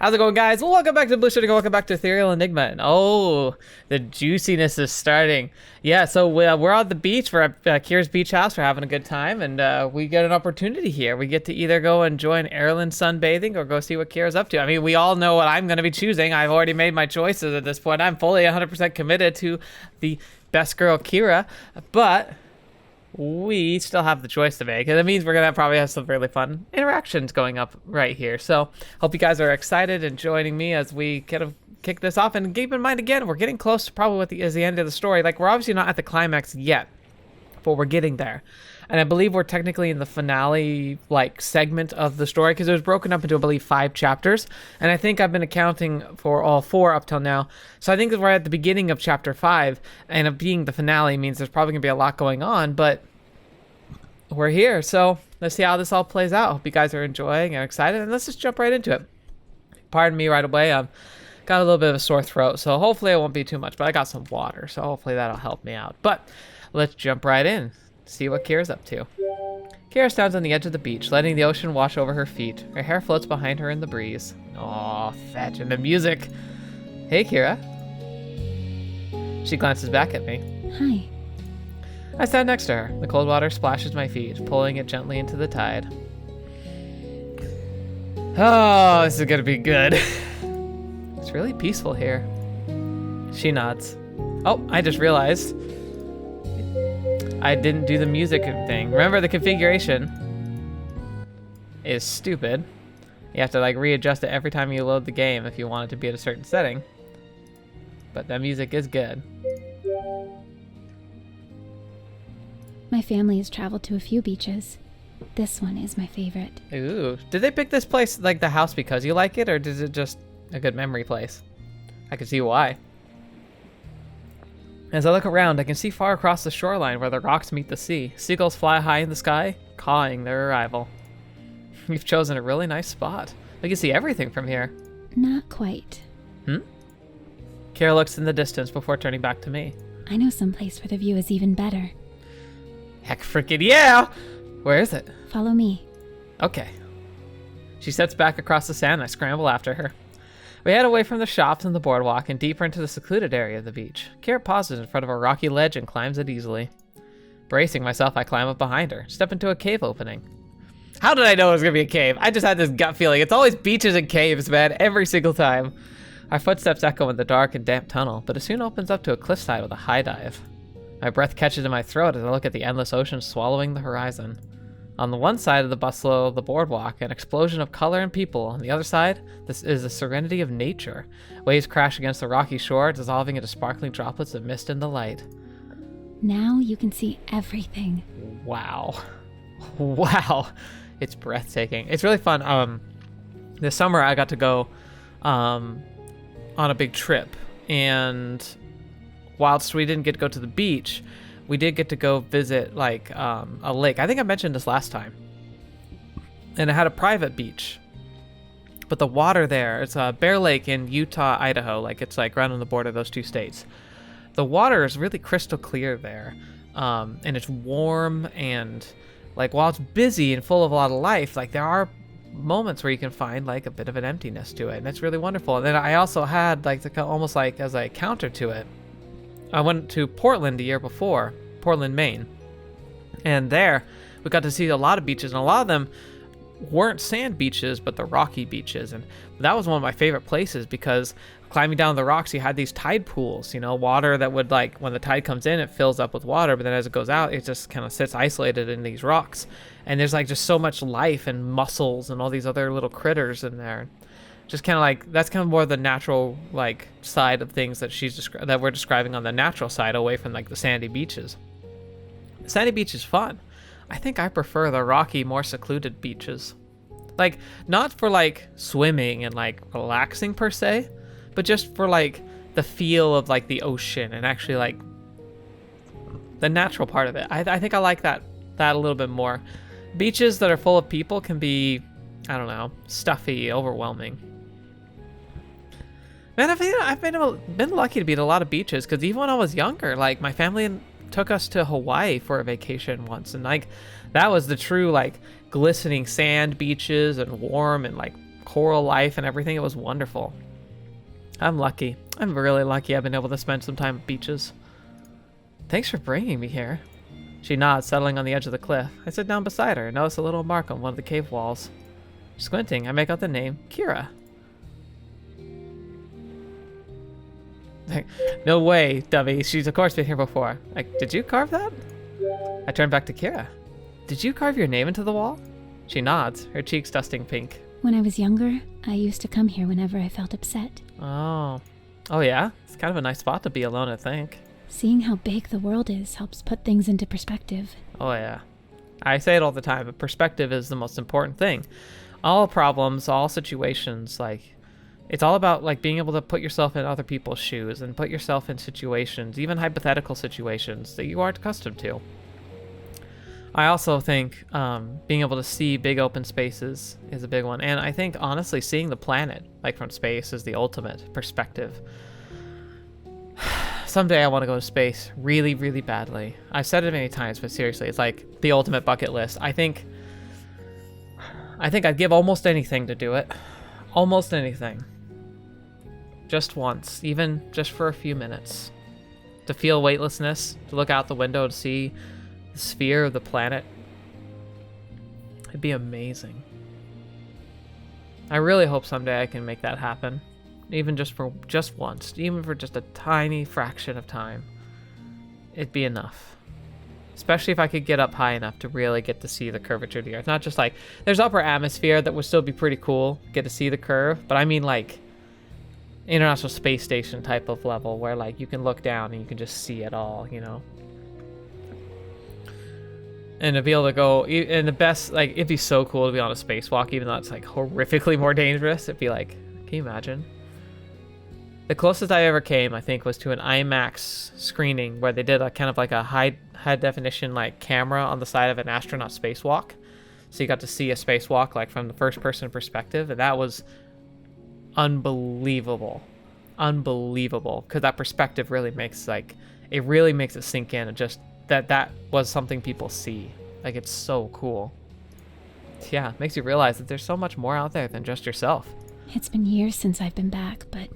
How's it going, guys? Welcome back to TheBlueShifting. Welcome back to Ethereal Enigma. And oh, the juiciness is starting. Yeah, so we're on the beach. We're at Kira's beach house. We're having a good time, and we get an opportunity here. We get to either go and join Erilynn sunbathing or go see what Kira's up to. I mean, we all know what I'm going to be choosing. I've already made my choices at this point. I'm fully 100% committed to the best girl, Kira, but we still have the choice to make, and that means we're gonna probably have some really fun interactions going up right here. So hope you guys are excited and joining me as we kind of kick this off. And keep in mind, again, we're getting close to probably what is the end of the story. Like, we're obviously not at the climax yet, but we're getting there. And I believe we're technically in the finale like segment of the story, because it was broken up into, I believe, 5 chapters, and I think I've been accounting for all 4 up till now. So I think that we're at the beginning of chapter 5, and it being the finale means there's probably gonna be a lot going on, but we're here. So let's see how this all plays out. Hope you guys are enjoying and excited, and let's just jump right into it. Pardon me right away. I've got a little bit of a sore throat, so hopefully it won't be too much, but I got some water, so hopefully that'll help me out. But let's jump right in. See what Kira's up to. Kira stands on the edge of the beach, letting the ocean wash over her feet. Her hair floats behind her in the breeze. Aw, fetch, and the music. Hey, Kira. She glances back at me. Hi. I stand next to her. The cold water splashes my feet, pulling it gently into the tide. Oh, this is gonna be good. It's really peaceful here. She nods. Oh, I just realized I didn't do the music thing. Remember, the configuration is stupid. You have to like readjust it every time you load the game if you want it to be at a certain setting. But that music is good. My family has traveled to a few beaches. This one is my favorite. Ooh, did they pick this place, like the house, because you like it, or is it just a good memory place? I can see why. As I look around, I can see far across the shoreline where the rocks meet the sea. Seagulls fly high in the sky, cawing their arrival. You've chosen a really nice spot. We can see everything from here. Not quite. Kira looks in the distance before turning back to me. I know some place where the view is even better. Heck frickin' yeah! Where is it? Follow me. Okay. She sets back across the sand and I scramble after her. We head away from the shops and the boardwalk and deeper into the secluded area of the beach. Kira pauses in front of a rocky ledge and climbs it easily. Bracing myself, I climb up behind her, step into a cave opening. How did I know it was gonna be a cave? I just had this gut feeling. It's always beaches and caves, man, every single time. Our footsteps echo in the dark and damp tunnel, but it soon opens up to a cliffside with a high dive. My breath catches in my throat as I look at the endless ocean swallowing the horizon. On the one side of the bustle of the boardwalk, an explosion of color and people. On the other side, this is the serenity of nature. Waves crash against the rocky shore, dissolving into sparkling droplets of mist in the light. Now you can see everything. Wow. Wow. It's breathtaking. It's really fun. This summer I got to go on a big trip, and whilst we didn't get to go to the beach, we did get to go visit like a lake. I think I mentioned this last time. And it had a private beach. But the water there, it's a Bear Lake in Utah, Idaho. Like, it's like right on the border of those 2 states. The water is really crystal clear there. And it's warm, and like while it's busy and full of a lot of life, like there are moments where you can find like a bit of an emptiness to it. And it's really wonderful. And then I also had like almost like as a counter to it, I went to Portland the year before, Portland, Maine, and there we got to see a lot of beaches, and a lot of them weren't sand beaches, but the rocky beaches, and that was one of my favorite places because climbing down the rocks, you had these tide pools, you know, water that would like, when the tide comes in, it fills up with water, but then as it goes out, it just kind of sits isolated in these rocks, and there's like just so much life and mussels and all these other little critters in there. Just kind of like, that's kind of more the natural like side of things that that we're describing on the natural side, away from like the sandy beaches. The sandy beach is fun. I think I prefer the rocky, more secluded beaches. Like, not for like swimming and like relaxing per se, but just for like the feel of like the ocean and actually like the natural part of it. I think I like that a little bit more. Beaches that are full of people can be, I don't know, stuffy, overwhelming. Man, I've been lucky to be at a lot of beaches, because even when I was younger, like my family took us to Hawaii for a vacation once, and like that was the true like glistening sand beaches and warm and like coral life and everything. It was wonderful. I'm lucky. I'm really lucky I've been able to spend some time at beaches. Thanks for bringing me here. She nods, settling on the edge of the cliff. I sit down beside her and notice a little mark on one of the cave walls. Squinting, I make out the name, Kira. No way, dummy. She's of course been here before. Like, did you carve that? I turn back to Kira. Did you carve your name into the wall? She nods, her cheeks dusting pink. When I was younger, I used to come here whenever I felt upset. Oh. Oh yeah? It's kind of a nice spot to be alone, I think. Seeing how big the world is helps put things into perspective. Oh yeah. I say it all the time, but perspective is the most important thing. All problems, all situations, like, it's all about like being able to put yourself in other people's shoes and put yourself in situations, even hypothetical situations that you aren't accustomed to. I also think being able to see big open spaces is a big one. And I think honestly seeing the planet like from space is the ultimate perspective. Someday I want to go to space really, really badly. I've said it many times, but seriously, it's like the ultimate bucket list. I think I'd give almost anything to do it. Almost anything. Just once, even just for a few minutes. To feel weightlessness, to look out the window and see the sphere of the planet. It'd be amazing. I really hope someday I can make that happen. Even just once, even for just a tiny fraction of time. It'd be enough. Especially if I could get up high enough to really get to see the curvature of the Earth. Not just like, there's upper atmosphere that would still be pretty cool, get to see the curve, but I mean like International Space Station type of level where like you can look down and you can just see it all, you know? And to be able to go, and the best, like, it'd be so cool to be on a spacewalk, even though it's like horrifically more dangerous. It'd be like, can you imagine? The closest I ever came, I think, was to an IMAX screening where they did a kind of like a high definition like camera on the side of an astronaut spacewalk. So you got to see a spacewalk like from the first person perspective, and that was unbelievable. Unbelievable. Because that perspective really makes it sink in, and just that was something people see. Like, it's so cool. Yeah, it makes you realize that there's so much more out there than just yourself. It's been years since I've been back, but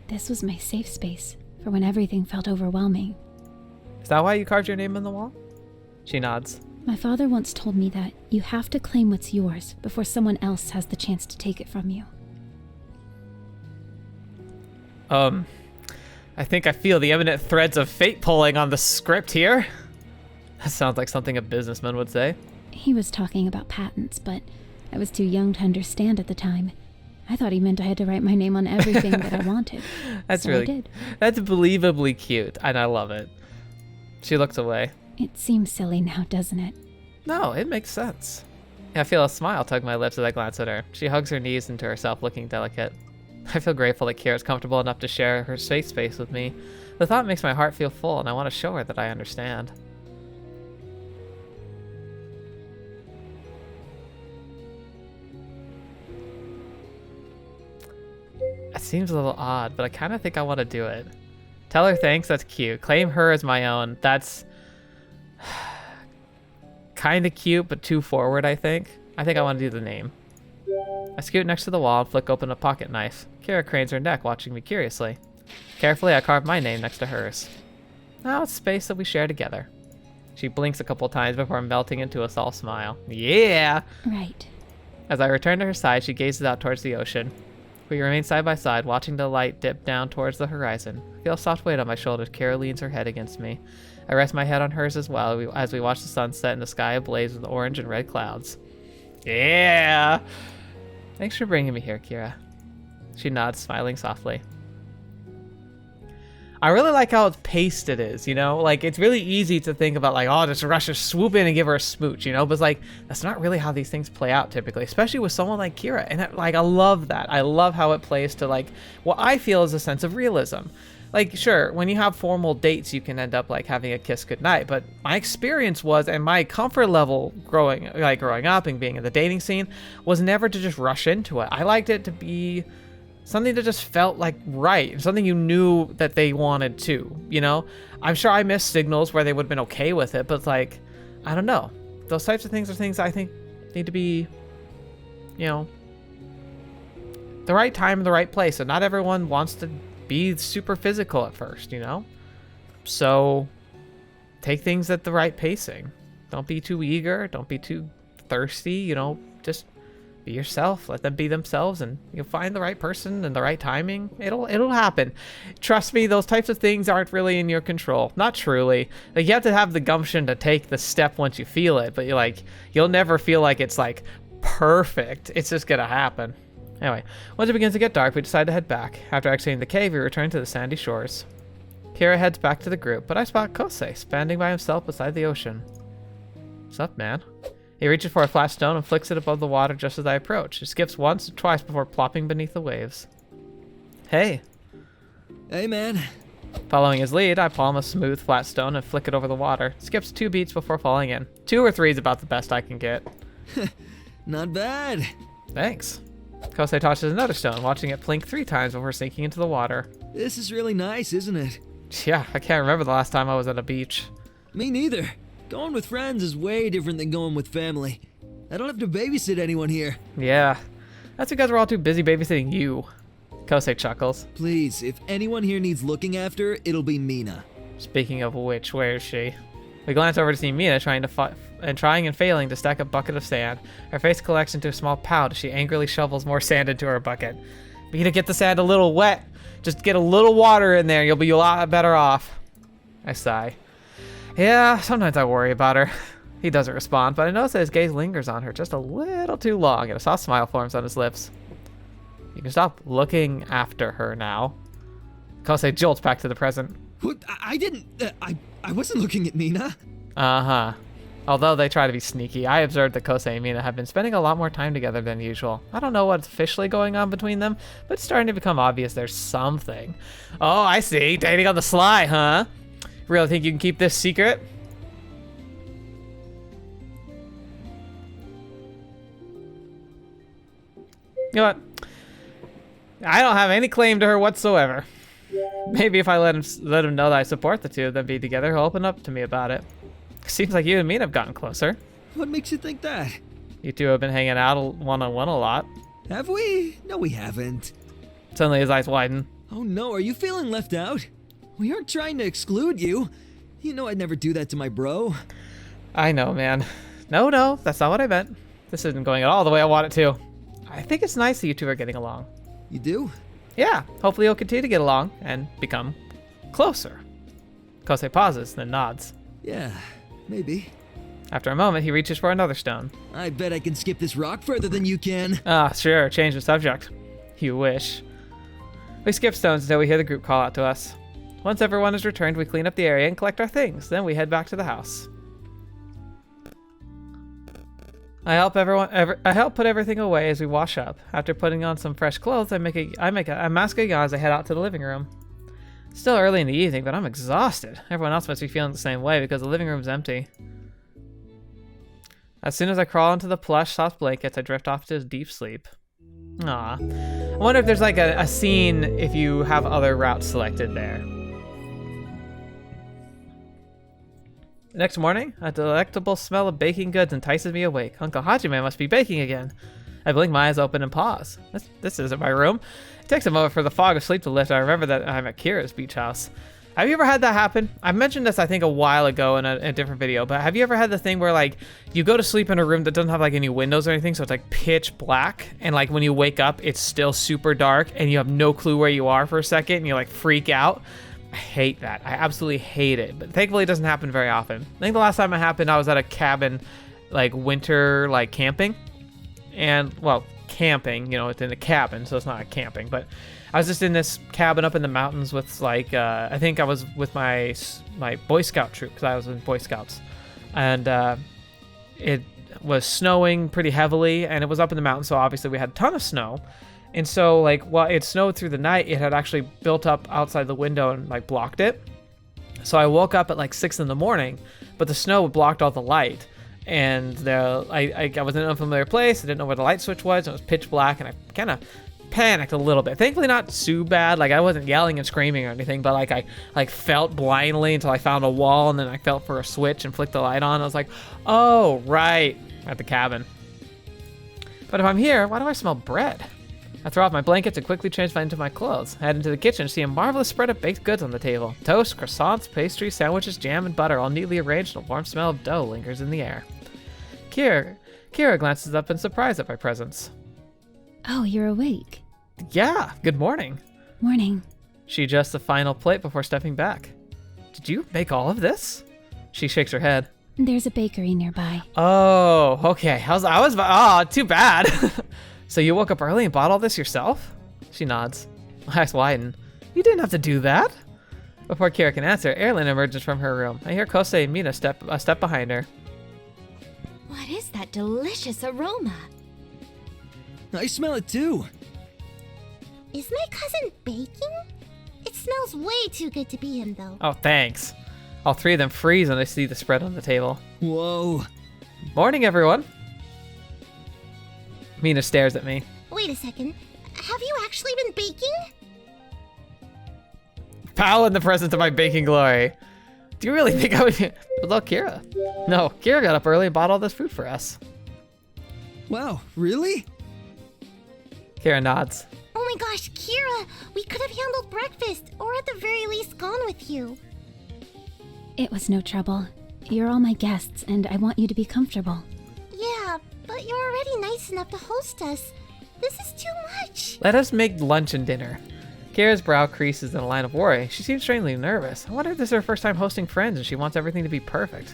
this was my safe space for when everything felt overwhelming. Is that why you carved your name in the wall? She nods. My father once told me that you have to claim what's yours before someone else has the chance to take it from you. I think I feel the eminent threads of fate pulling on the script here. That sounds like something a businessman would say. He was talking about patents, but I was too young to understand at the time. I thought he meant I had to write my name on everything that I wanted. That's so really, I did. That's believably cute, and I love it. She looks away. It seems silly now, doesn't it? No, it makes sense. I feel a smile tug my lips as I glance at her. She hugs her knees into herself, looking delicate. I feel grateful that Kira's comfortable enough to share her safe space with me. The thought makes my heart feel full, and I want to show her that I understand. It seems a little odd, but I kind of think I want to do it. Tell her thanks, that's cute. Claim her as my own, that's kind of cute, but too forward, I think. I think I want to do the name. I scoot next to the wall and flick open a pocket knife. Kira cranes her neck, watching me curiously. Carefully, I carve my name next to hers. Now it's space that we share together. She blinks a couple times before melting into a soft smile. Yeah! Right. As I return to her side, she gazes out towards the ocean. We remain side by side, watching the light dip down towards the horizon. I feel a soft weight on my shoulders. Kira leans her head against me. I rest my head on hers as well as we watch the sunset in the sky ablaze with orange and red clouds. Yeah! Thanks for bringing me here, Kira. She nods, smiling softly. I really like how paced it is, you know? Like, it's really easy to think about, like, oh, just rush her, swoop in and give her a smooch, you know? But, like, that's not really how these things play out typically, especially with someone like Kira. And, I love that. I love how it plays to, like, what I feel is a sense of realism. Like, sure, when you have formal dates, you can end up, like, having a kiss goodnight. But my experience was, and my comfort level growing up and being in the dating scene, was never to just rush into it. I liked it to be something that just felt like right, something you knew that they wanted to, you know? I'm sure I missed signals where they would have been okay with it, but like, I don't know. Those types of things are things I think need to be, you know, the right time in the right place. And not everyone wants to be super physical at first, you know? So take things at the right pacing. Don't be too eager. Don't be too thirsty, you know, just be yourself. Let them be themselves, and you'll find the right person and the right timing. It'll happen. Trust me, those types of things aren't really in your control. Not truly. Like, you have to have the gumption to take the step once you feel it, but you'll never feel like it's like perfect. It's just gonna happen. Anyway, once it begins to get dark, we decide to head back. After exiting the cave, we return to the sandy shores. Kira heads back to the group, but I spot Kosei standing by himself beside the ocean. What's up, man? He reaches for a flat stone and flicks it above the water just as I approach. It skips once or twice before plopping beneath the waves. Hey. Hey, man. Following his lead, I palm a smooth, flat stone and flick it over the water. It skips 2 beats before falling in. 2 or 3 is about the best I can get. Not bad. Thanks. Kosei tosses another stone, watching it plink 3 times before sinking into the water. This is really nice, isn't it? Yeah, I can't remember the last time I was at a beach. Me neither. Going with friends is way different than going with family. I don't have to babysit anyone here. Yeah, that's because we're all too busy babysitting you. Kosei chuckles. Please, if anyone here needs looking after, it'll be Mina. Speaking of which, where is she? We glance over to see Mina trying and failing to stack a bucket of sand. Her face collects into a small pout as she angrily shovels more sand into her bucket. Mina, get the sand a little wet. Just get a little water in there. You'll be a lot better off. I sigh. Yeah, sometimes I worry about her. He doesn't respond, but I notice that his gaze lingers on her just a little too long, and a soft smile forms on his lips. You can stop looking after her now. Kosei jolts back to the present. What? I didn't... I wasn't looking at Mina. Uh-huh. Although they try to be sneaky, I observed that Kosei and Mina have been spending a lot more time together than usual. I don't know what's officially going on between them, but it's starting to become obvious there's something. Oh, I see. Dating on the sly, huh? Really think you can keep this secret? You know what? I don't have any claim to her whatsoever. Maybe if I let him know that I support the two of them be together, he'll open up to me about it. Seems like you and Mina have gotten closer. What makes you think that? You two have been hanging out one-on-one a lot. Have we? No, we haven't. Suddenly his eyes widen. Oh no, are you feeling left out? We aren't trying to exclude you. You know I'd never do that to my bro. I know, man. No, that's not what I meant. This isn't going at all the way I want it to. I think it's nice that you two are getting along. You do? Yeah, hopefully you'll continue to get along and become closer. Kosei pauses, then nods. Yeah, maybe. After a moment, he reaches for another stone. I bet I can skip this rock further than you can. Ah, sure, change the subject. You wish. We skip stones until we hear the group call out to us. Once everyone is returned, we clean up the area and collect our things. Then we head back to the house. I help put everything away as we wash up. After putting on some fresh clothes, I make a mask of yawn as I head out to the living room. It's still early in the evening, but I'm exhausted. Everyone else must be feeling the same way because the living room's empty. As soon as I crawl into the plush, soft blankets, I drift off to deep sleep. Aw. I wonder if there's like a scene if you have other routes selected there. Next morning, a delectable smell of baking goods entices me awake. Uncle Hajime must be baking again. I blink my eyes open and pause. This isn't my room. It takes a moment for the fog of sleep to lift. I remember that I'm at Kira's beach house. Have you ever had that happen? I mentioned this, I think, a while ago in a different video, but have you ever had the thing where, like, you go to sleep in a room that doesn't have, like, any windows or anything, so it's, like, pitch black, and, like, when you wake up, it's still super dark, and you have no clue where you are for a second, and you, like, freak out? I hate that. I absolutely hate it, but thankfully it doesn't happen very often. I think the last time it happened, I was at a cabin, like, winter, like, camping, and, well, camping, you know, it's in a cabin, so it's not like camping, but I was just in this cabin up in the mountains with, like, I think I was with my Boy Scout troop, because I was in Boy Scouts, and it was snowing pretty heavily, and it was up in the mountains, so obviously we had a ton of snow, and so, like, while it snowed through the night, it had actually built up outside the window and, like, blocked it, so I woke up at, like, 6 in the morning, but the snow blocked all the light, and I was in an unfamiliar place. I didn't know where the light switch was, and it was pitch black, and I kind of panicked a little bit. Thankfully not too bad. Like, I wasn't yelling and screaming or anything, but like I felt blindly until I found a wall, and then I felt for a switch and flicked the light on. I was like, oh, right, at the cabin. But if I'm here, why do I smell bread? I throw off my blankets and quickly change into my clothes. I head into the kitchen and see a marvelous spread of baked goods on the table. Toast, croissants, pastries, sandwiches, jam, and butter all neatly arranged, and a warm smell of dough lingers in the air. Kira glances up in surprise at my presence. Oh, you're awake. Yeah, good morning. Morning. She adjusts the final plate before stepping back. Did you make all of this? She shakes her head. There's a bakery nearby. Oh, okay. Oh, too bad. So you woke up early and bought all this yourself? She nods. My eyes widen. You didn't have to do that. Before Kira can answer, Erilynn emerges from her room. I hear Kosei and Mina a step behind her. What is that delicious aroma? I smell it too. Is my cousin baking? It smells way too good to be him, though. Oh, thanks. All three of them freeze when they see the spread on the table. Whoa. Morning, everyone. Mina stares at me. Wait a second. Have you actually been baking? Pow in the presence of my baking glory. Do you really think I would... Hello, Kira. No, Kira got up early and bought all this food for us. Wow, really? Kira nods. Oh my gosh, Kira! We could have handled breakfast, or at the very least gone with you. It was no trouble. You're all my guests, and I want you to be comfortable. Yeah, but you're already nice enough to host us. This is too much. Let us make lunch and dinner. Kira's brow creases in a line of worry. She seems strangely nervous. I wonder if this is her first time hosting friends and she wants everything to be perfect.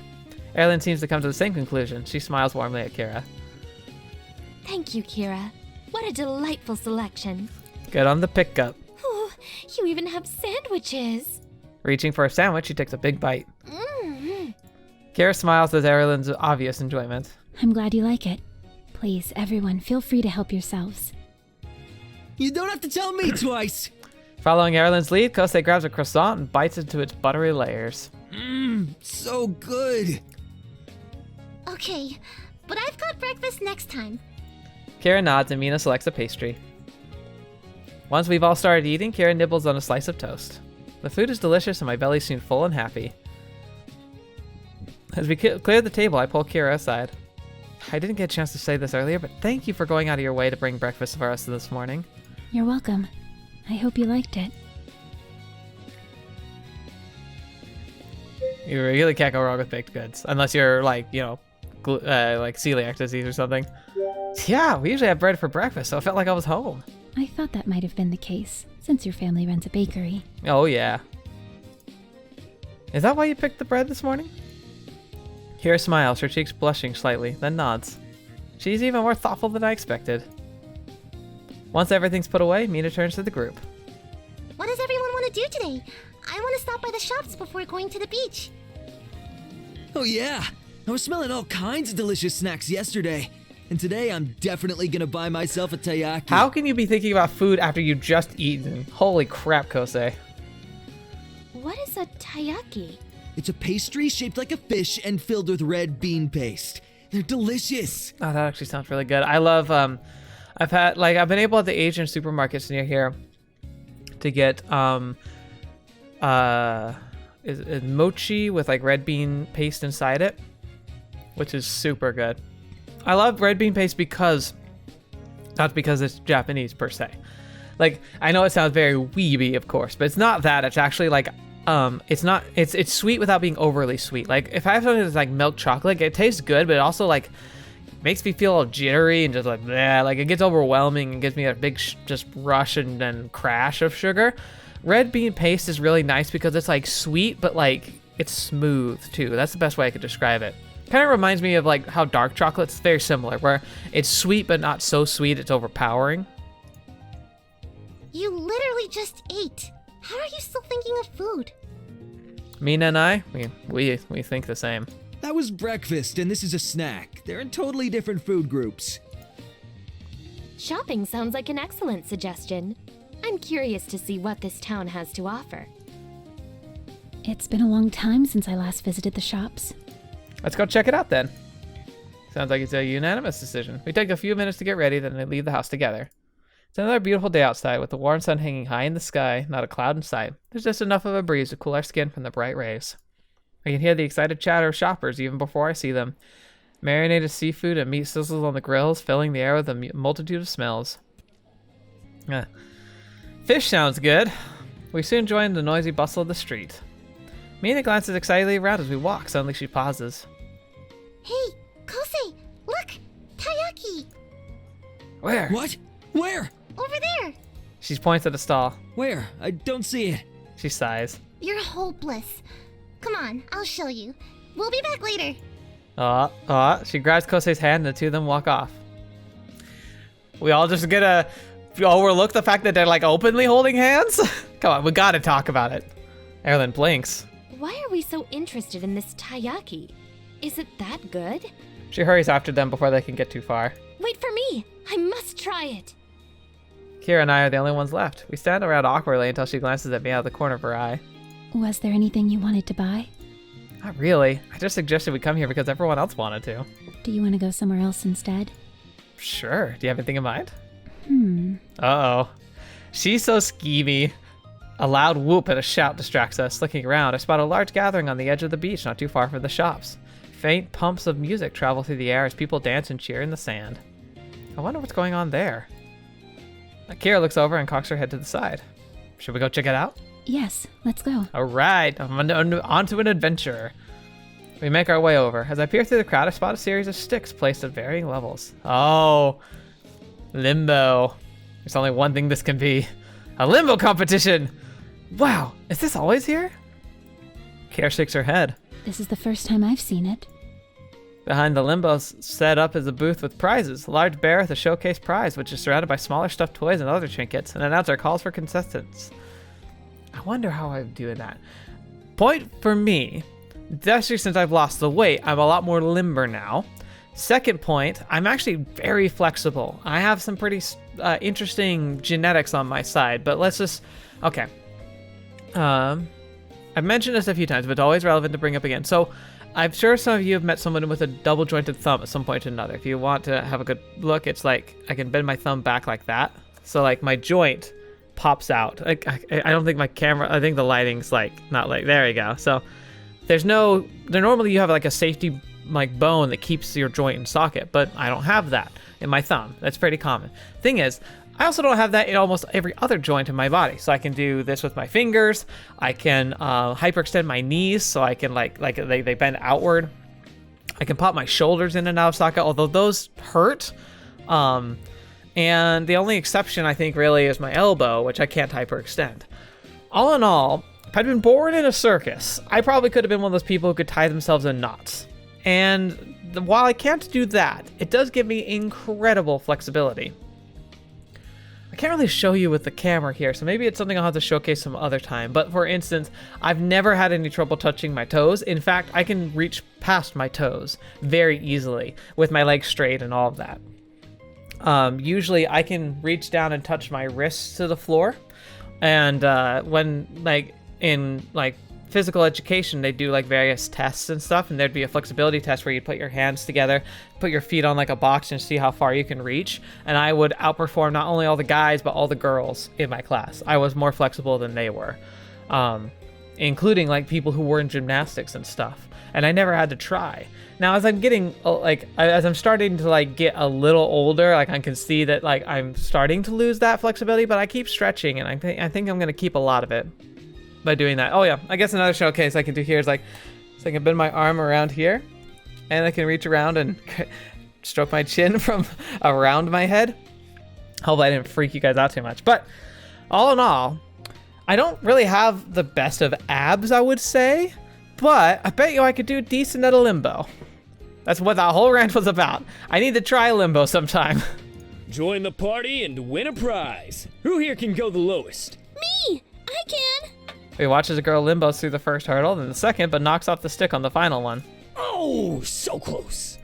Erilynn seems to come to the same conclusion. She smiles warmly at Kira. Thank you, Kira. What a delightful selection. Good on the pickup. Ooh, you even have sandwiches. Reaching for a sandwich, she takes a big bite. Mm-hmm. Kira smiles at Erilynn's obvious enjoyment. I'm glad you like it. Please, everyone, feel free to help yourselves. You don't have to tell me twice. Following Erilynn's lead, Kosei grabs a croissant and bites into its buttery layers. So good. Okay, but I've got breakfast next time. Kira nods and Mina selects a pastry. Once we've all started eating, Kira nibbles on a slice of toast. The food is delicious and my belly seems full and happy. As we clear the table, I pull Kira aside. I didn't get a chance to say this earlier, but thank you for going out of your way to bring breakfast for us this morning. You're welcome. I hope you liked it. You really can't go wrong with baked goods, unless you're like, you know, like celiac disease or something. Yeah, we usually have bread for breakfast, so it felt like I was home. I thought that might have been the case, since your family runs a bakery. Oh yeah. Is that why you picked the bread this morning? Kira smiles, her cheeks blushing slightly, then nods. She's even more thoughtful than I expected. Once everything's put away, Mina turns to the group. What does everyone want to do today? I want to stop by the shops before going to the beach. Oh yeah, I was smelling all kinds of delicious snacks yesterday. And today I'm definitely gonna buy myself a taiyaki. How can you be thinking about food after you've just eaten? Holy crap, Kosei. What is a taiyaki? It's a pastry shaped like a fish and filled with red bean paste. They're delicious. Oh, that actually sounds really good. I love, I've been able at the Asian supermarkets near here to get, is mochi with like red bean paste inside it, which is super good. I love red bean paste because, not because it's Japanese per se. Like, I know it sounds very weeby, of course, but it's not that. It's actually like, it's sweet without being overly sweet. Like, if I have something that's like milk chocolate, it tastes good, but it also like makes me feel all jittery and just like, bleh, like it gets overwhelming and gives me a big just rush and then crash of sugar. Red bean paste is really nice because it's like sweet, but like it's smooth too. That's the best way I could describe it. Kind of reminds me of like how dark chocolate's very similar, where it's sweet but not so sweet it's overpowering. You literally just ate. How are you still thinking of food? Mina and I, we think the same. That was breakfast and this is a snack. They're in totally different food groups. Shopping sounds like an excellent suggestion. I'm curious to see what this town has to offer. It's been a long time since I last visited the shops. Let's go check it out then. Sounds like it's a unanimous decision. We take a few minutes to get ready, then we leave the house together. It's another beautiful day outside with the warm sun hanging high in the sky, not a cloud in sight. There's just enough of a breeze to cool our skin from the bright rays. I can hear the excited chatter of shoppers even before I see them. Marinated seafood and meat sizzles on the grills, filling the air with a multitude of smells. Fish sounds good. We soon join the noisy bustle of the street. Mina glances excitedly around as we walk. Suddenly she pauses. Hey, Kosei, look! Taiyaki! Where? What? Where? Over there! She points at a stall. Where? I don't see it. She sighs. You're hopeless. Come on, I'll show you. We'll be back later. She grabs Kosei's hand and the two of them walk off. We all just gonna overlook the fact that they're like openly holding hands? Come on, we gotta talk about it. Erilynn blinks. Why are we so interested in this taiyaki? Is it that good? She hurries after them before they can get too far. Wait for me! I must try it! Kira and I are the only ones left. We stand around awkwardly until she glances at me out of the corner of her eye. Was there anything you wanted to buy? Not really. I just suggested we come here because everyone else wanted to. Do you want to go somewhere else instead? Sure. Do you have anything in mind? Uh-oh. She's so skeevy. A loud whoop and a shout distracts us. Looking around, I spot a large gathering on the edge of the beach not too far from the shops. Faint pumps of music travel through the air as people dance and cheer in the sand. I wonder what's going on there. Kira looks over and cocks her head to the side. Should we go check it out? Yes, let's go. All right, on to an adventure. We make our way over. As I peer through the crowd, I spot a series of sticks placed at varying levels. Oh, limbo. There's only one thing this can be. A limbo competition! Wow, is this always here? Kira shakes her head. This is the first time I've seen it. Behind the limbos, set up is a booth with prizes. A large bear with a showcase prize, which is surrounded by smaller stuffed toys and other trinkets. An announcer calls for contestants. I wonder how I'm doing that. Point for me, especially since I've lost the weight, I'm a lot more limber now. Second point, I'm actually very flexible. I have some pretty interesting genetics on my side, but let's just, okay. I've mentioned this a few times, but it's always relevant to bring up again. So I'm sure some of you have met someone with a double jointed thumb at some point or another. If you want to have a good look, it's like I can bend my thumb back like that. So like my joint pops out. I don't think my camera, I think the lighting's like, not like, there you go. So normally you have like a safety like bone that keeps your joint in socket, but I don't have that in my thumb. That's pretty common. Thing is, I also don't have that in almost every other joint in my body. So I can do this with my fingers. I can hyperextend my knees so I can like they bend outward. I can pop my shoulders in and out of socket, although those hurt. And the only exception I think really is my elbow, which I can't hyperextend. All in all, if I'd been born in a circus, I probably could have been one of those people who could tie themselves in knots. And while I can't do that, it does give me incredible flexibility. I can't really show you with the camera here, so maybe it's something I'll have to showcase some other time. But for instance, I've never had any trouble touching my toes. In fact, I can reach past my toes very easily with my legs straight and all of that. Usually I can reach down and touch my wrists to the floor. And when like in like physical education, they do like various tests and stuff, and there'd be a flexibility test where you'd put your hands together, put your feet on like a box and see how far you can reach. And I would outperform not only all the guys, but all the girls in my class. I was more flexible than they were, including like people who were in gymnastics and stuff. And I never had to try. Now, as I'm getting as I'm starting to like get a little older, like I can see that like I'm starting to lose that flexibility, but I keep stretching, and I think I'm gonna keep a lot of it by doing that. Oh yeah, I guess another showcase I can do here is like, so I can bend my arm around here, and I can reach around and stroke my chin from around my head. Hope I didn't freak you guys out too much. But all in all, I don't really have the best of abs, I would say, but I bet you I could do decent at a limbo. That's what that whole rant was about. I need to try a limbo sometime. Join the party and win a prize. Who here can go the lowest? Me! I can! We watch as a girl limbos through the first hurdle, then the second, but knocks off the stick on the final one. Oh, so close.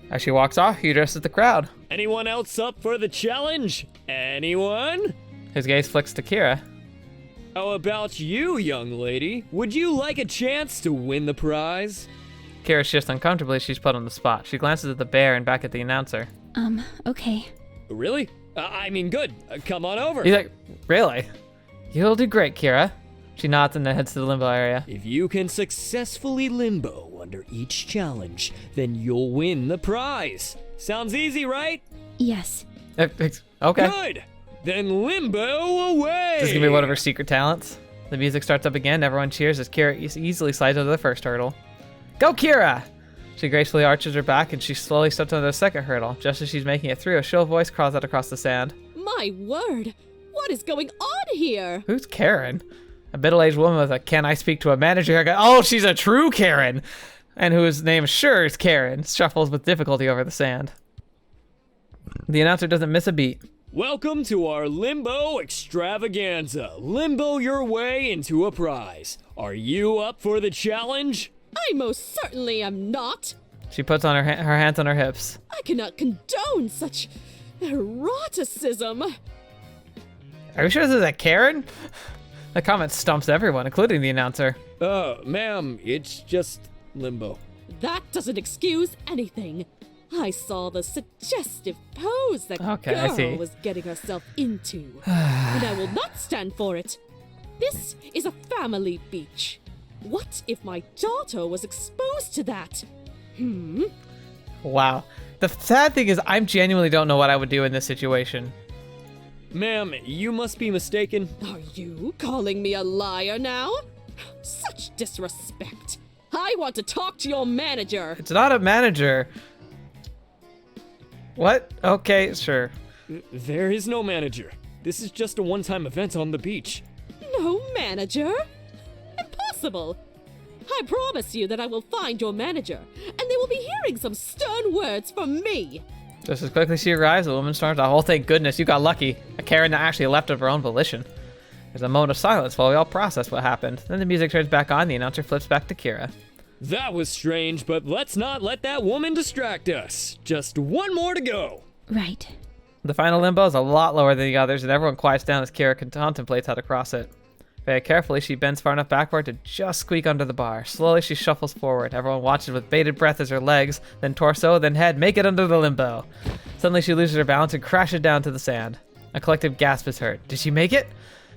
As she walks off, he addresses the crowd. Anyone else up for the challenge? Anyone? His gaze flicks to Kira. How about you, young lady? Would you like a chance to win the prize? Kira shifts uncomfortably. She's put on the spot. She glances at the bear and back at the announcer. Okay. Really? I mean, good. Come on over. He's like, really? You'll do great, Kira. She nods and then heads to the limbo area. If you can successfully limbo under each challenge, then you'll win the prize. Sounds easy, right? Yes. Okay. Good. Then limbo away! This is gonna be one of her secret talents. The music starts up again. Everyone cheers as Kira easily slides over the first hurdle. Go, Kira! She gracefully arches her back and she slowly steps onto the second hurdle. Just as she's making it through, a shrill voice crawls out across the sand. My word! What is going on here? Who's Karen? A middle-aged woman with a "can I speak to a manager" haircut. Oh, she's a true Karen! And whose name sure is Karen, shuffles with difficulty over the sand. The announcer doesn't miss a beat. Welcome to our limbo extravaganza. Limbo your way into a prize. Are you up for the challenge? I most certainly am not. She puts on her hands on her hips. I cannot condone such eroticism. Are you sure this is a Karen? The comment stumps everyone, including the announcer. Ma'am, it's just limbo. That doesn't excuse anything. I saw the suggestive pose that I see. girl was getting herself into, and I will not stand for it. This is a family beach. What if my daughter was exposed to that? Wow. The sad thing is I genuinely don't know what I would do in this situation. Ma'am, you must be mistaken. Are you calling me a liar now? Such disrespect. I want to talk to your manager. It's not a manager. What? Okay, sure. There is no manager. This is just a one-time event on the beach. No manager? Impossible. I promise you that I will find your manager, and they will be hearing some stern words from me. Just as quickly as she arrives, the woman storms out. Oh, thank goodness, you got lucky. A Karen that actually left of her own volition. There's a moment of silence while we all process what happened. Then the music turns back on, the announcer flips back to Kira. That was strange, but let's not let that woman distract us. Just one more to go. Right. The final limbo is a lot lower than the others, and everyone quiets down as Kira contemplates how to cross it. Very carefully, she bends far enough backward to just squeak under the bar. Slowly, she shuffles forward. Everyone watches with bated breath as her legs, then torso, then head make it under the limbo. Suddenly, she loses her balance and crashes down to the sand. A collective gasp is heard. Did she make it?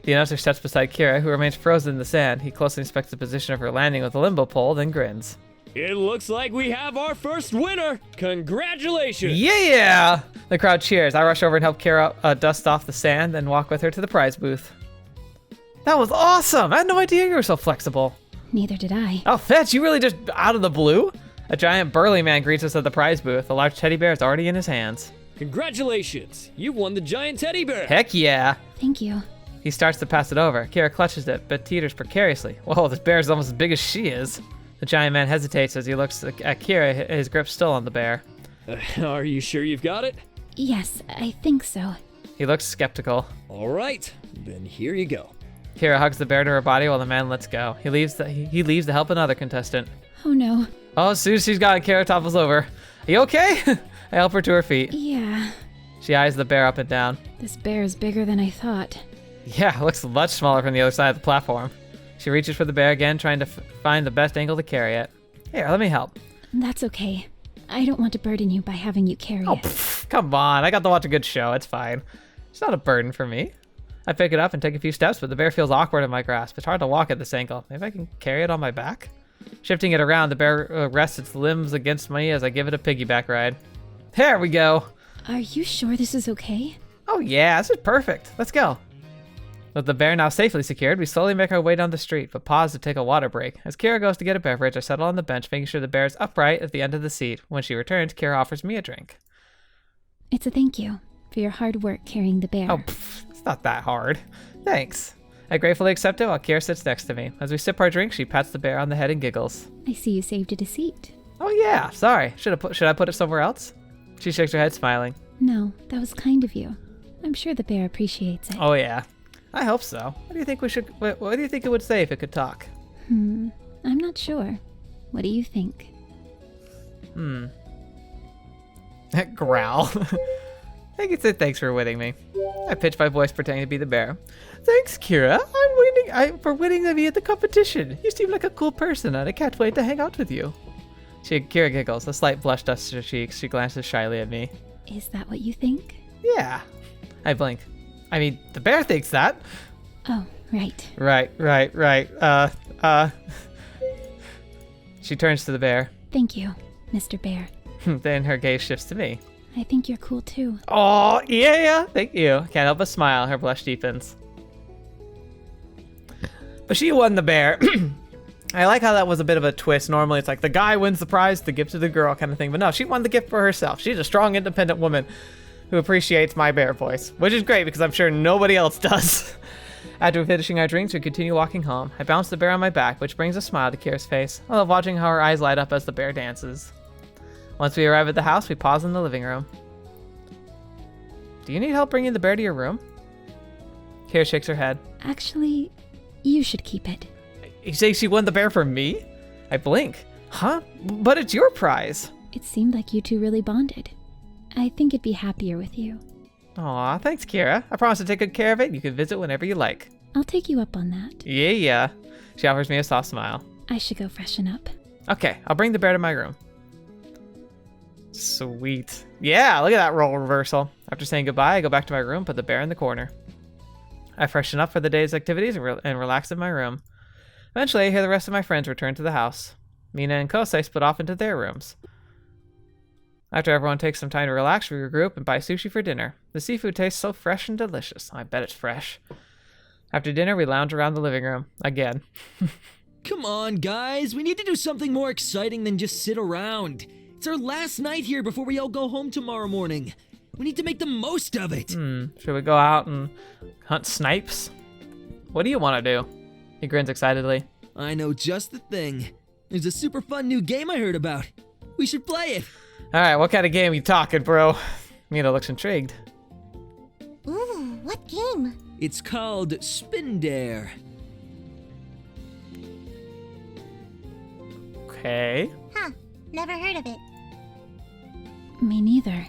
The announcer steps beside Kira, who remains frozen in the sand. He closely inspects the position of her landing with the limbo pole, then grins. It looks like we have our first winner. Congratulations. Yeah! The crowd cheers. I rush over and help Kira dust off the sand, then walk with her to the prize booth. That was awesome! I had no idea you were so flexible. Neither did I. Oh, Fetch, you really just out of the blue? A giant burly man greets us at the prize booth. A large teddy bear is already in his hands. Congratulations. You won the giant teddy bear. Heck yeah! Thank you. He starts to pass it over. Kira clutches it, but teeters precariously. Whoa, this bear is almost as big as she is. The giant man hesitates as he looks at Kira, his grip still on the bear. Are you sure you've got it? Yes, I think so. He looks skeptical. All right, then here you go. Kira hugs the bear to her body while the man lets go. He leaves to help another contestant. Oh no. Oh, as soon as she's got it, Kira topples over. Are you okay? I help her to her feet. Yeah. She eyes the bear up and down. This bear is bigger than I thought. Yeah, it looks much smaller from the other side of the platform. She reaches for the bear again, trying to find the best angle to carry it. Here, let me help. That's okay. I don't want to burden you by having you carry Oh, it. Come on. I got to watch a good show. It's fine. It's not a burden for me. I pick it up and take a few steps, but the bear feels awkward in my grasp. It's hard to walk at this angle. Maybe I can carry it on my back? Shifting it around, the bear rests its limbs against me as I give it a piggyback ride. There we go. Are you sure this is okay? Oh yeah, this is perfect. Let's go. With the bear now safely secured, we slowly make our way down the street, but pause to take a water break. As Kira goes to get a beverage, I settle on the bench, making sure the bear is upright at the end of the seat. When she returns, Kira offers me a drink. It's a thank you for your hard work carrying the bear. Oh, it's not that hard. Thanks. I gratefully accept it while Kira sits next to me. As we sip our drink, she pats the bear on the head and giggles. I see you saved it a seat. Oh yeah, sorry. Should I put it somewhere else? She shakes her head, smiling. No, that was kind of you. I'm sure the bear appreciates it. Oh yeah. I hope so. What do you think what do you think it would say if it could talk? I'm not sure. What do you think? Growl. I can say thanks for winning me. I pitch my voice pretending to be the bear. Thanks, Kira. For winning me at the competition. You seem like a cool person, and I can't wait to hang out with you. Kira giggles. A slight blush dusts her cheeks. She glances shyly at me. Is that what you think? Yeah. I blink. I mean, the bear thinks that. Oh, right. Right. She turns to the bear. Thank you, Mr. Bear. Then her gaze shifts to me. I think you're cool too. Oh, yeah, thank you. Can't help but smile. Her blush deepens. But she won the bear. I like how that was a bit of a twist. Normally it's like the guy wins the prize, the gift to the girl kind of thing. But no, she won the gift for herself. She's a strong, independent woman who appreciates my bear voice, which is great because I'm sure nobody else does. After finishing our drinks, we continue walking home. I bounce the bear on my back, which brings a smile to Kira's face. I love watching how her eyes light up as the bear dances. Once we arrive at the house, we pause in the living room. Do you need help bringing the bear to your room? Kira shakes her head. Actually, you should keep it. You say she won the bear for me? I blink. Huh? But it's your prize. It seemed like you two really bonded. I think it'd be happier with you. Aw, thanks, Kira. I promise to take good care of it. You can visit whenever you like. I'll take you up on that. Yeah. She offers me a soft smile. I should go freshen up. Okay, I'll bring the bear to my room. Sweet. Yeah, look at that role reversal. After saying goodbye, I go back to my room, put the bear in the corner. I freshen up for the day's activities and relax in my room. Eventually, I hear the rest of my friends return to the house. Mina and Kosei split off into their rooms. After everyone takes some time to relax, we regroup and buy sushi for dinner. The seafood tastes so fresh and delicious. I bet it's fresh. After dinner, we lounge around the living room. Again. Come on, guys. We need to do something more exciting than just sit around. It's our last night here before we all go home tomorrow morning. We need to make the most of it. Should we go out and hunt snipes? What do you want to do? He grins excitedly. I know just the thing. There's a super fun new game I heard about. We should play it. All right, what kind of game you talking, bro? Mina looks intrigued. Ooh, what game? It's called Spin Dare. Okay. Huh, never heard of it. Me neither.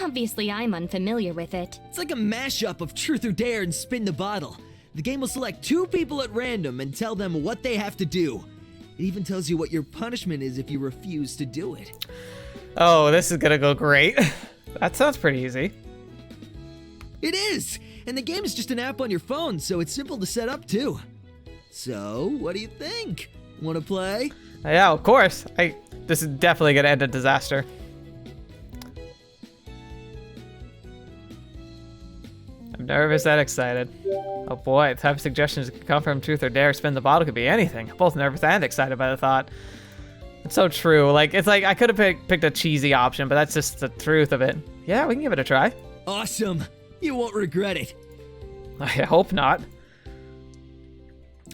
Obviously, I'm unfamiliar with it. It's like a mashup of Truth or Dare and Spin the Bottle. The game will select 2 people at random and tell them what they have to do. It even tells you what your punishment is if you refuse to do it. Oh, this is gonna go great. That sounds pretty easy. It is! And the game is just an app on your phone, so it's simple to set up too. So, what do you think? Wanna play? Yeah, of course. This is definitely gonna end in disaster. I'm nervous and excited. Oh boy, the type of suggestions that could come from Truth or Dare Spin the Bottle could be anything. I'm both nervous and excited by the thought. It's so true. It's like I could have picked a cheesy option, but that's just the truth of it. Yeah, we can give it a try. Awesome! You won't regret it. I hope not.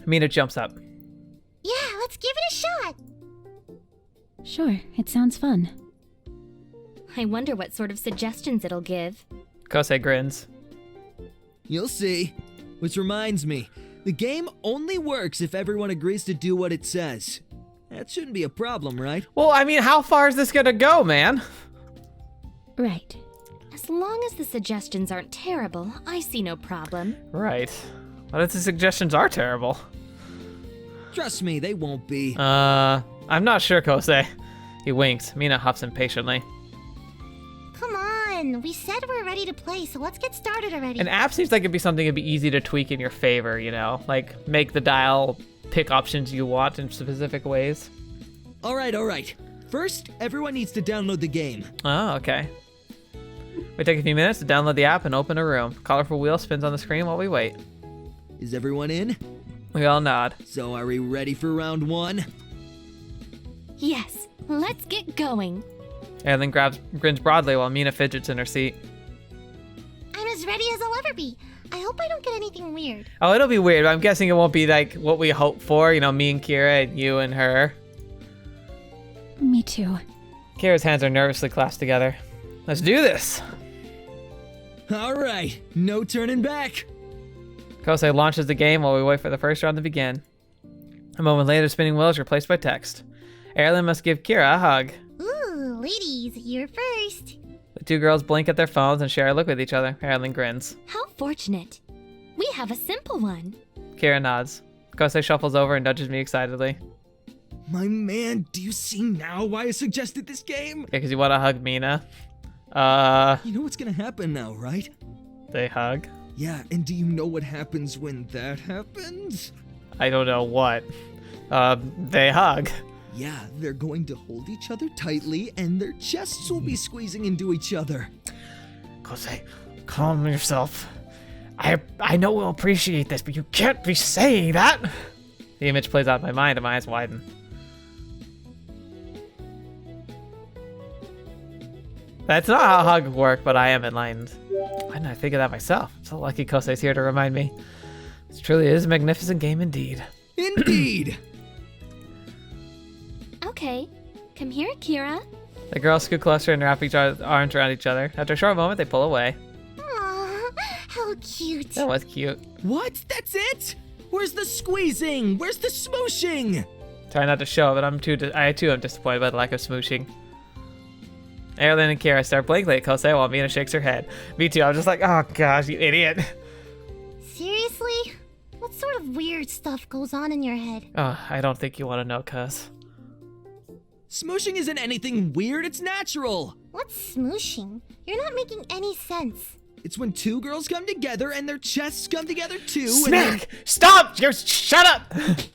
Mina jumps up. Yeah, let's give it a shot. Sure, it sounds fun. I wonder what sort of suggestions it'll give. Kosei grins. You'll see. Which reminds me, the game only works if everyone agrees to do what it says. That shouldn't be a problem, right? Well, I mean, how far is this gonna go, man? Right. As long as the suggestions aren't terrible, I see no problem. Right. What if the suggestions are terrible? Trust me, they won't be. I'm not sure, Kosei. He winks. Mina huffs impatiently. Come on, we said we're ready to play, so let's get started already. An app seems like it'd be something that'd be easy to tweak in your favor, you know? Like, make the dial pick options you want in specific ways. Alright. First, everyone needs to download the game. Oh, okay. We take a few minutes to download the app and open a room. Colorful wheel spins on the screen while we wait. Is everyone in? We all nod. So are we ready for round 1? Yes, let's get going. Erilynn grins broadly while Mina fidgets in her seat. I'm as ready as I'll ever be. I hope I don't get anything weird. Oh, it'll be weird, but I'm guessing it won't be like what we hope for. You know, me and Kira and you and her. Me too. Kira's hands are nervously clasped together. Let's do this. Alright, no turning back. Kosei launches the game while we wait for the first round to begin. A moment later, the spinning wheel is replaced by text. Erilynn must give Kira a hug. Ooh, ladies, you're first. The two girls blink at their phones and share a look with each other. Erilynn grins. How fortunate. We have a simple one. Kira nods. Kosei shuffles over and nudges me excitedly. My man, do you see now why I suggested this game? Yeah, because you want to hug Mina. You know what's gonna happen now, right? They hug. Yeah, and do you know what happens when that happens? I don't know what. They hug. Yeah, they're going to hold each other tightly, and their chests will be squeezing into each other. Kosei, calm yourself. I know we'll appreciate this, but you can't be saying that. The image plays out in my mind and my eyes widen. That's not how hugs work, but I am enlightened. Why didn't I think of that myself? So lucky Kosei's here to remind me. This truly is a magnificent game indeed. Indeed! Okay, come here, Kira. The girls scoot closer and wrap each other's arms around each other. After a short moment, they pull away. Aw, how cute. That was cute. What? That's it? Where's the squeezing? Where's the smooshing? Try not to show, but I too am disappointed by the lack of smooshing. Erilynn and Kira stare blankly at Kosei while Mina shakes her head. Me too, I'm just like, oh gosh, you idiot. Seriously? What sort of weird stuff goes on in your head? Oh, I don't think you want to know, cuz. Smooshing isn't anything weird, it's natural. What's smooshing? You're not making any sense. It's when two girls come together and their chests come together too. Smack! Stop! Shut up!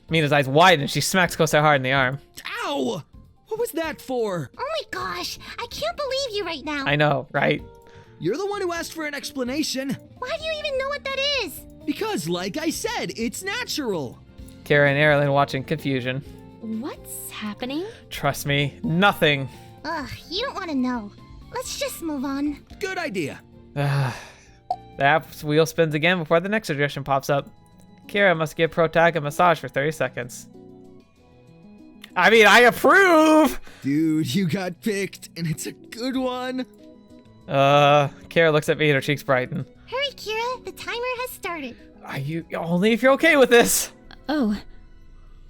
Mina's eyes widen and she smacks Kosei hard in the arm. Ow! What was that for? Oh my gosh, I can't believe you right now. I know, right? You're the one who asked for an explanation. Why do you even know what that is? Because, like I said, it's natural. Kira and Erilynn watching confusion. What's happening? Trust me, nothing. Ugh, you don't want to know. Let's just move on. Good idea. The app's wheel spins again before the next suggestion pops up. Kira must give Protag a massage for 30 seconds. I mean, I approve! Dude, you got picked, and it's a good one. Kira looks at me and her cheeks brighten. Hurry, Kira, the timer has started. Are you only if you're okay with this? Oh,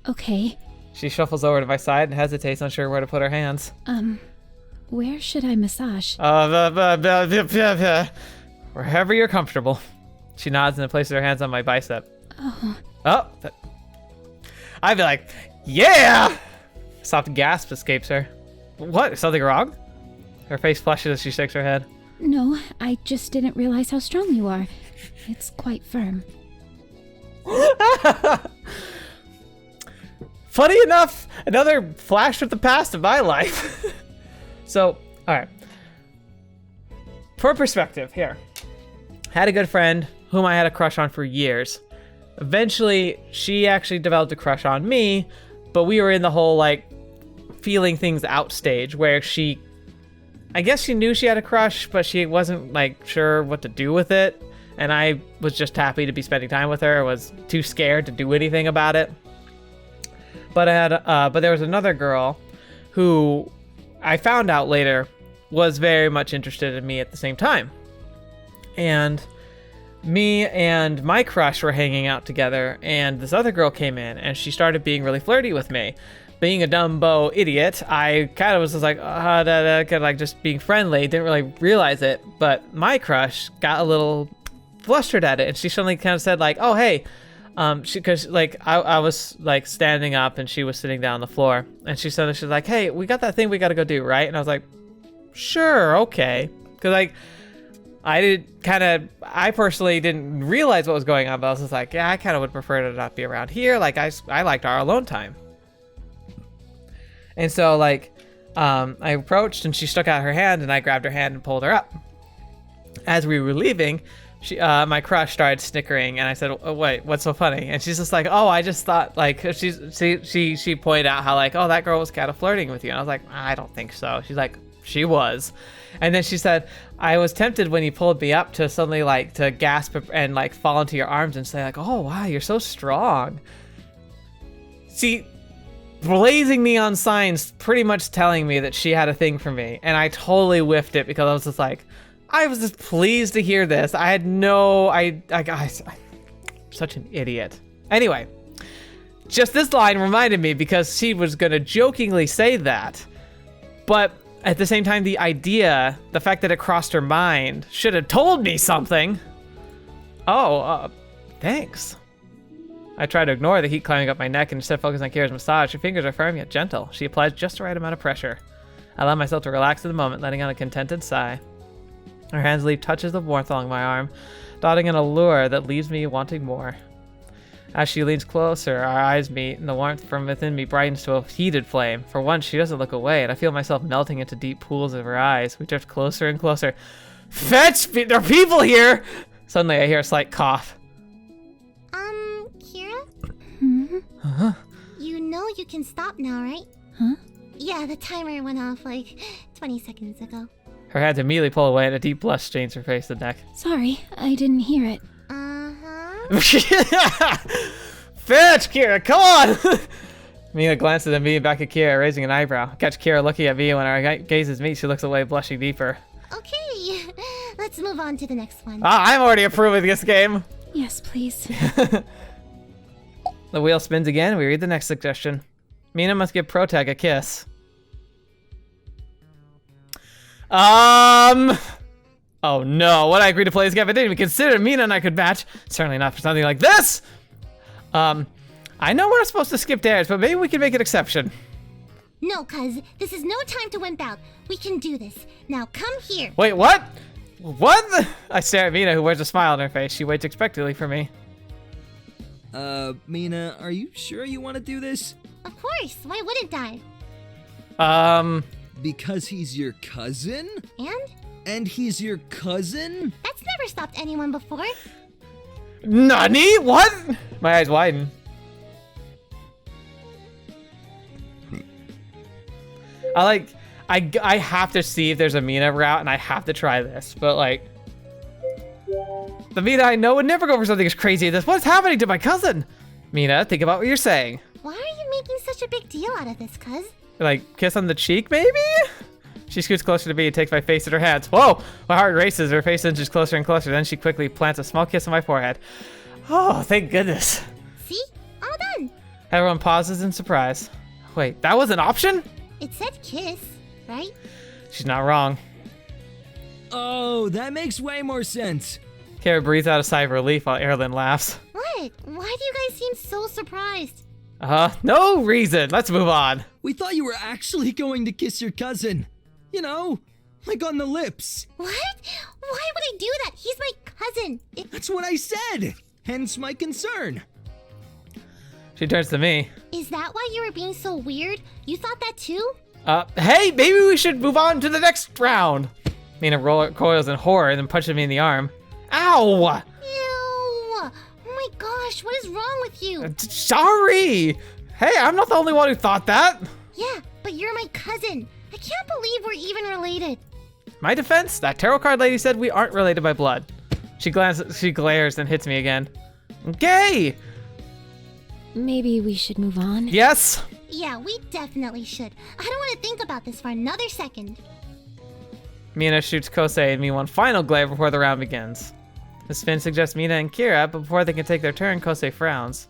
okay. She shuffles over to my side and hesitates, unsure where to put her hands. Where should I massage? Wherever you're comfortable. She nods and then places her hands on my bicep. Oh. I'd be like, yeah! A soft gasp escapes her. What? Is something wrong? Her face flushes as she shakes her head. No, I just didn't realize how strong you are. It's quite firm. Funny enough, another flash from the past of my life. So, alright. For perspective, here. Had a good friend whom I had a crush on for years. Eventually, she actually developed a crush on me, but we were in the whole, like, feeling things out stage where I guess she knew she had a crush, but she wasn't, like, sure what to do with it. And I was just happy to be spending time with her. I was too scared to do anything about it. But there was another girl who I found out later was very much interested in me at the same time. And me and my crush were hanging out together, and this other girl came in, and she started being really flirty with me. Being a Dumbo idiot, I kind of was just like, kind of like just being friendly, didn't really realize it. But my crush got a little flustered at it, and she suddenly kind of said like, oh, hey, because like I was like standing up and she was sitting down on the floor, and she's like, hey, we got that thing we got to go do, right? And I was like, sure, okay. Because like, I personally didn't realize what was going on, but I was just like, yeah, I kind of would prefer to not be around here. Like I liked our alone time. And so like, I approached and she stuck out her hand and I grabbed her hand and pulled her up. As we were leaving, my crush started snickering and I said, oh, wait, what's so funny? And she's just like, oh, I just thought like, she pointed out how like, oh, that girl was kind of flirting with you. And I was like, I don't think so. She's like, she was. And then she said, I was tempted when you pulled me up to suddenly like to gasp and like fall into your arms and say like, oh, wow, you're so strong. See, blazing neon signs pretty much telling me that she had a thing for me. And I totally whiffed it because I was just like, I was just pleased to hear this. I had I'm such an idiot. Anyway, just this line reminded me because she was going to jokingly say that. But at the same time, the fact that it crossed her mind should have told me something. Oh, thanks. I tried to ignore the heat climbing up my neck and instead focus on Kira's massage. Her fingers are firm yet gentle. She applies just the right amount of pressure. I allow myself to relax at the moment, letting out a contented sigh. Her hands leave touches of warmth along my arm, dotting an allure that leaves me wanting more. As she leans closer, our eyes meet, and the warmth from within me brightens to a heated flame. For once, she doesn't look away, and I feel myself melting into deep pools of her eyes. We drift closer and closer. Fetch! There are people here! Suddenly, I hear a slight cough. Kira? Huh? You know you can stop now, right? Huh? Yeah, the timer went off like 20 seconds ago. Her hands immediately pull away, and a deep blush stains her face and neck. Sorry, I didn't hear it. Fetch, Kira, come on! Mina glances at me and back at Kira, raising an eyebrow. I catch Kira looking at me, and when our gazes meet, she looks away, blushing deeper. Okay, let's move on to the next one. I'm already approving this game. Yes, please. The wheel spins again. We read the next suggestion. Mina must give Protag a kiss. Oh no, what I agreed to play this game, I didn't even consider Mina and I could match. Certainly not for something like this. I know we're supposed to skip dares, but maybe we can make an exception. No, cuz, this is no time to wimp out. We can do this. Now come here. Wait, what? What? I stare at Mina, who wears a smile on her face. She waits expectantly for me. Mina, are you sure you want to do this? Of course, why wouldn't I? Because he's your cousin? And? And he's your cousin? That's never stopped anyone before. Nani? What? My eyes widen. I have to see if there's a Mina route, and I have to try this, but like, the Mina I know would never go for something as crazy as this. What's happening to my cousin? Mina, think about what you're saying. Why are you making such a big deal out of this, cuz? Like, kiss on the cheek, maybe? She scoots closer to me and takes my face in her hands. Whoa! My heart races, her face inches closer and closer, then she quickly plants a small kiss on my forehead. Oh, thank goodness. See? All done. Everyone pauses in surprise. Wait, that was an option? It said kiss, right? She's not wrong. Oh, that makes way more sense. Kara breathes out a sigh of relief while Erilynn laughs. What? Why do you guys seem so surprised? No reason. Let's move on. We thought you were actually going to kiss your cousin. You know, like on the lips. What? Why would I do that? He's my cousin. That's what I said. Hence my concern. She turns to me. Is that why you were being so weird? You thought that too? Hey, maybe we should move on to the next round. Mina recoils in horror and then punches me in the arm. Ow! Ew! Oh my gosh, what is wrong with you? Sorry! Hey, I'm not the only one who thought that. Yeah, but you're my cousin. I can't believe we're even related. My defense, that tarot card lady said we aren't related by blood. She glares and hits me again. Okay! Maybe we should move on. Yes? Yeah, we definitely should. I don't want to think about this for another second. Mina shoots Kosei and me one final glare before the round begins. The spin suggests Mina and Kira, but before they can take their turn, Kosei frowns.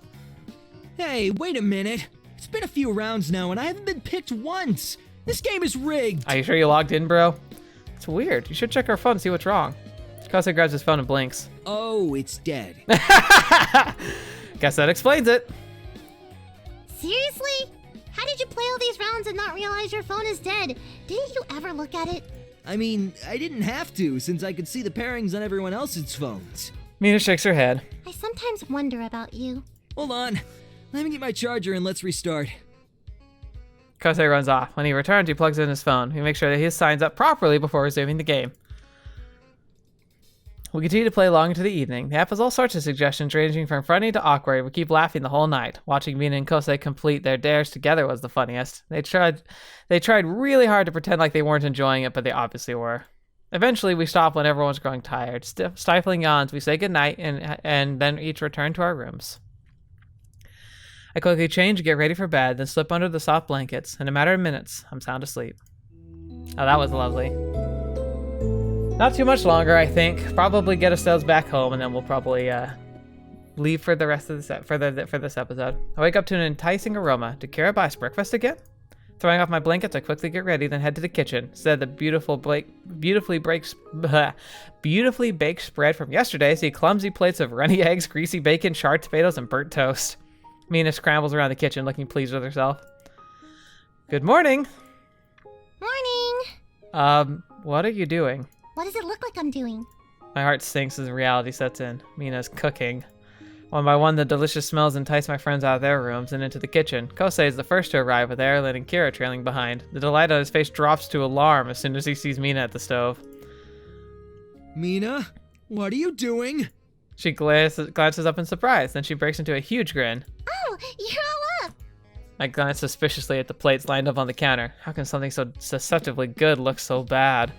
Hey, wait a minute. It's been a few rounds now and I haven't been picked once. This game is rigged. Are you sure you logged in, bro? It's weird. You should check our phone and see what's wrong. Kosei grabs his phone and blinks. Oh, it's dead. Guess that explains it. Seriously? How did you play all these rounds and not realize your phone is dead? Didn't you ever look at it? I mean, I didn't have to since I could see the pairings on everyone else's phones. Mina shakes her head. I sometimes wonder about you. Hold on. Let me get my charger and let's restart. Kosei runs off. When he returns, he plugs in his phone. We make sure that he signs up properly before resuming the game. We continue to play long into the evening. The app has all sorts of suggestions ranging from funny to awkward. We keep laughing the whole night. Watching Mina and Kosei complete their dares together was the funniest. They tried really hard to pretend like they weren't enjoying it, but they obviously were. Eventually, we stop when everyone's growing tired. Stifling yawns, we say goodnight and then each return to our rooms. I quickly change, get ready for bed, then slip under the soft blankets. In a matter of minutes, I'm sound asleep. Oh, that was lovely. Not too much longer, I think. Probably get ourselves back home, and then we'll probably leave for the rest of the for this episode. I wake up to an enticing aroma. Did Kara buy us breakfast again? Throwing off my blankets, I quickly get ready, then head to the kitchen. Instead of the beautifully baked spread from yesterday, I see clumsy plates of runny eggs, greasy bacon, charred tomatoes, and burnt toast. Mina scrambles around the kitchen, looking pleased with herself. Good morning. Morning. What are you doing? What does it look like I'm doing? My heart sinks as reality sets in. Mina's cooking. One by one, the delicious smells entice my friends out of their rooms and into the kitchen. Kosei is the first to arrive, with Erilynn and Kira trailing behind. The delight on his face drops to alarm as soon as he sees Mina at the stove. Mina, what are you doing? She glances up in surprise, then she breaks into a huge grin. Oh, you're all up. I glance suspiciously at the plates lined up on the counter. How can something so deceptively good look so bad?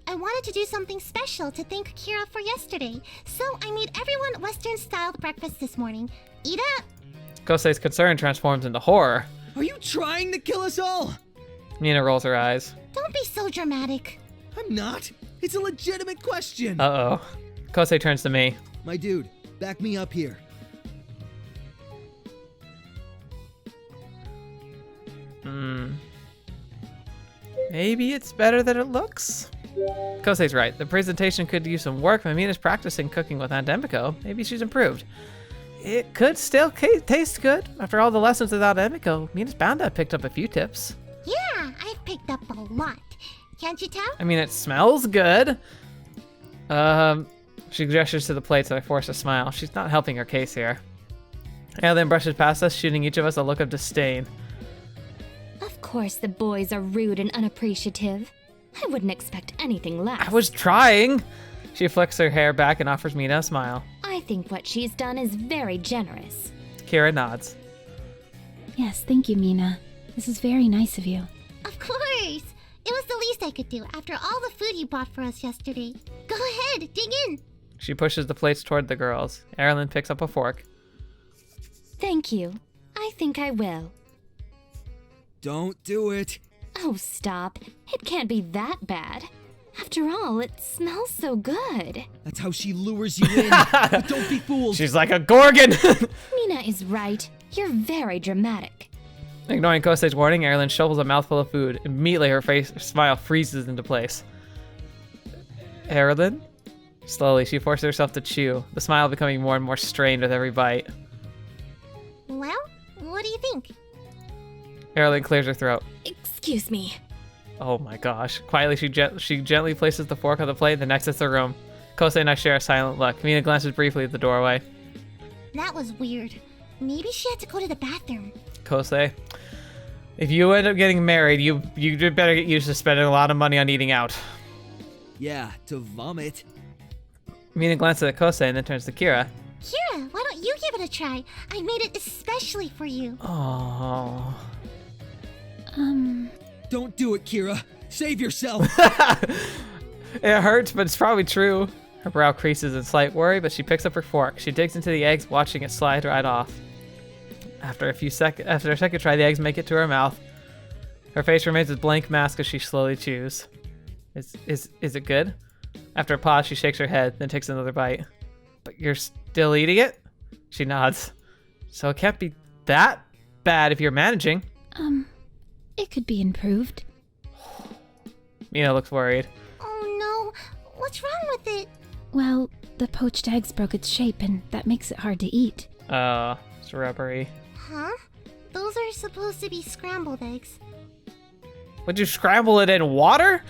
I wanted to do something special to thank Kira for yesterday, so I made everyone Western-styled breakfast this morning. Eat up! Kosei's concern transforms into horror. Are you trying to kill us all? Mina rolls her eyes. Don't be so dramatic. I'm not. It's a legitimate question. Uh-oh. Kosei turns to me. My dude, back me up here. Maybe it's better than it looks? Kosei's right. The presentation could use some work, but Mina's practicing cooking with Aunt Emiko. Maybe she's improved. It could still taste good. After all the lessons without Emiko, Mina's bound to have picked up a few tips. Yeah, I've picked up a lot. Can't you tell? I mean, it smells good. She gestures to the plates and I force a smile. She's not helping her case here. Erilynn brushes past us, shooting each of us a look of disdain. Of course the boys are rude and unappreciative. I wouldn't expect anything less. I was trying. She flicks her hair back and offers Mina a smile. I think what she's done is very generous. Kira nods. Yes, thank you, Mina. This is very nice of you. Of course! It was the least I could do after all the food you bought for us yesterday. Go ahead, dig in. She pushes the plates toward the girls. Erilynn picks up a fork. Thank you. I think I will. Don't do it. Oh, stop. It can't be that bad. After all, it smells so good. That's how she lures you in. But don't be fooled. She's like a gorgon! Mina is right. You're very dramatic. Ignoring Kosei's warning, Erilynn shovels a mouthful of food. Immediately, her smile freezes into place. Erilynn? Slowly, she forces herself to chew, the smile becoming more and more strained with every bite. Well, what do you think? Erilynn clears her throat. Excuse me. Oh my gosh. Quietly, she gently places the fork on the plate and then exits the room. Kosei and I share a silent look. Mina glances briefly at the doorway. That was weird. Maybe she had to go to the bathroom. Kosei, if you end up getting married, you better get used to spending a lot of money on eating out. Yeah, to vomit. Mina glances at Kosei and then turns to Kira. Kira, why don't you give it a try? I made it especially for you. Oh. Don't do it, Kira. Save yourself. It hurts, but it's probably true. Her brow creases in slight worry, but she picks up her fork. She digs into the eggs, watching it slide right off. After a second try, the eggs make it to her mouth. Her face remains a blank mask as she slowly chews. Is it good? After a pause, she shakes her head, then takes another bite. But you're still eating it? She nods. So it can't be that bad if you're managing. It could be improved. Mina looks worried. Oh no, what's wrong with it? Well, the poached eggs broke its shape, and that makes it hard to eat. It's rubbery. Huh? Those are supposed to be scrambled eggs. Would you scramble it in water?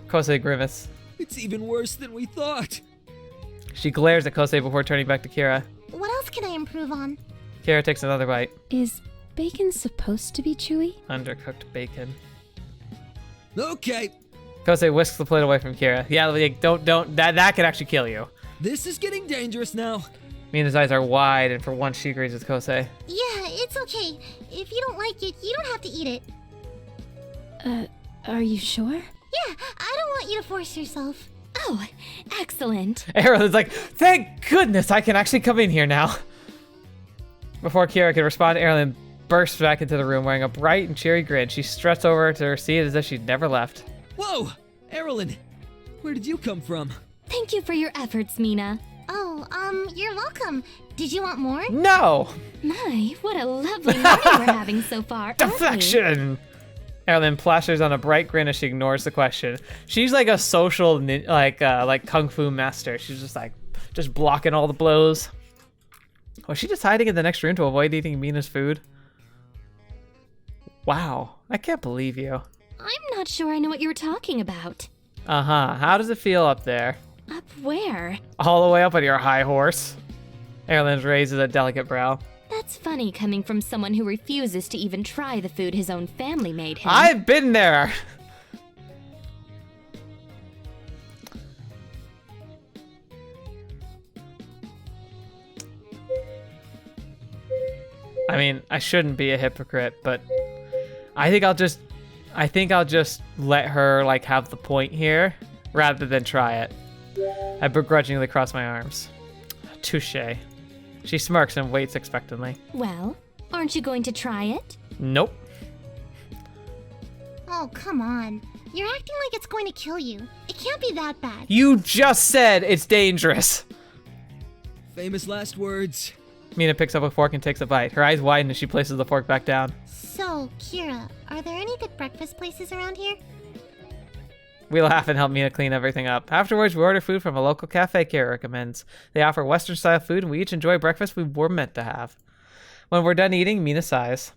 Kosei grimaces. It's even worse than we thought. She glares at Kosei before turning back to Kira. What else can I improve on? Kira takes another bite. Is bacon supposed to be chewy? Undercooked bacon. Okay, Kosei whisks the plate away from Kira. Yeah, like, don't, that could actually kill you. this is getting dangerous now. Mina's eyes are wide, and for once she agrees with Kosei. Yeah, it's okay. If you don't like it, you don't have to eat it. Are you sure? Yeah, I don't want you to force yourself. Oh, excellent. Erilyn's like, thank goodness I can actually come in here now. Before Kira can respond, Erilynn bursts back into the room wearing a bright and cheery grin. She struts over to her seat as if she'd never left. Whoa, Erilynn, where did you come from? Thank you for your efforts, Mina. Oh, you're welcome. Did you want more? No! My, what a lovely night we're having so far, aren't we? Deflection! Erilynn plasters on a bright grin as she ignores the question. She's like a social, like kung fu master. She's just blocking all the blows. Was she just hiding in the next room to avoid eating Mina's food? Wow, I can't believe you. I'm not sure I know what you were talking about. Uh-huh, how does it feel up there? Up where? All the way up on your high horse. Erilynn raises a delicate brow. That's funny coming from someone who refuses to even try the food his own family made him. I've been there! I mean, I shouldn't be a hypocrite, but I think I'll just let her like have the point here rather than try it. I begrudgingly cross my arms. Touché. She smirks and waits expectantly. Well, aren't you going to try it? Nope. Oh, come on. You're acting like it's going to kill you. It can't be that bad. You just said it's dangerous. Famous last words. Mina picks up a fork and takes a bite. Her eyes widen as she places the fork back down. So, Kira, are there any good breakfast places around here? We laugh and help Mina clean everything up. Afterwards, we order food from a local cafe Kira recommends. They offer Western-style food, and we each enjoy breakfast we were meant to have. When we're done eating, Mina sighs.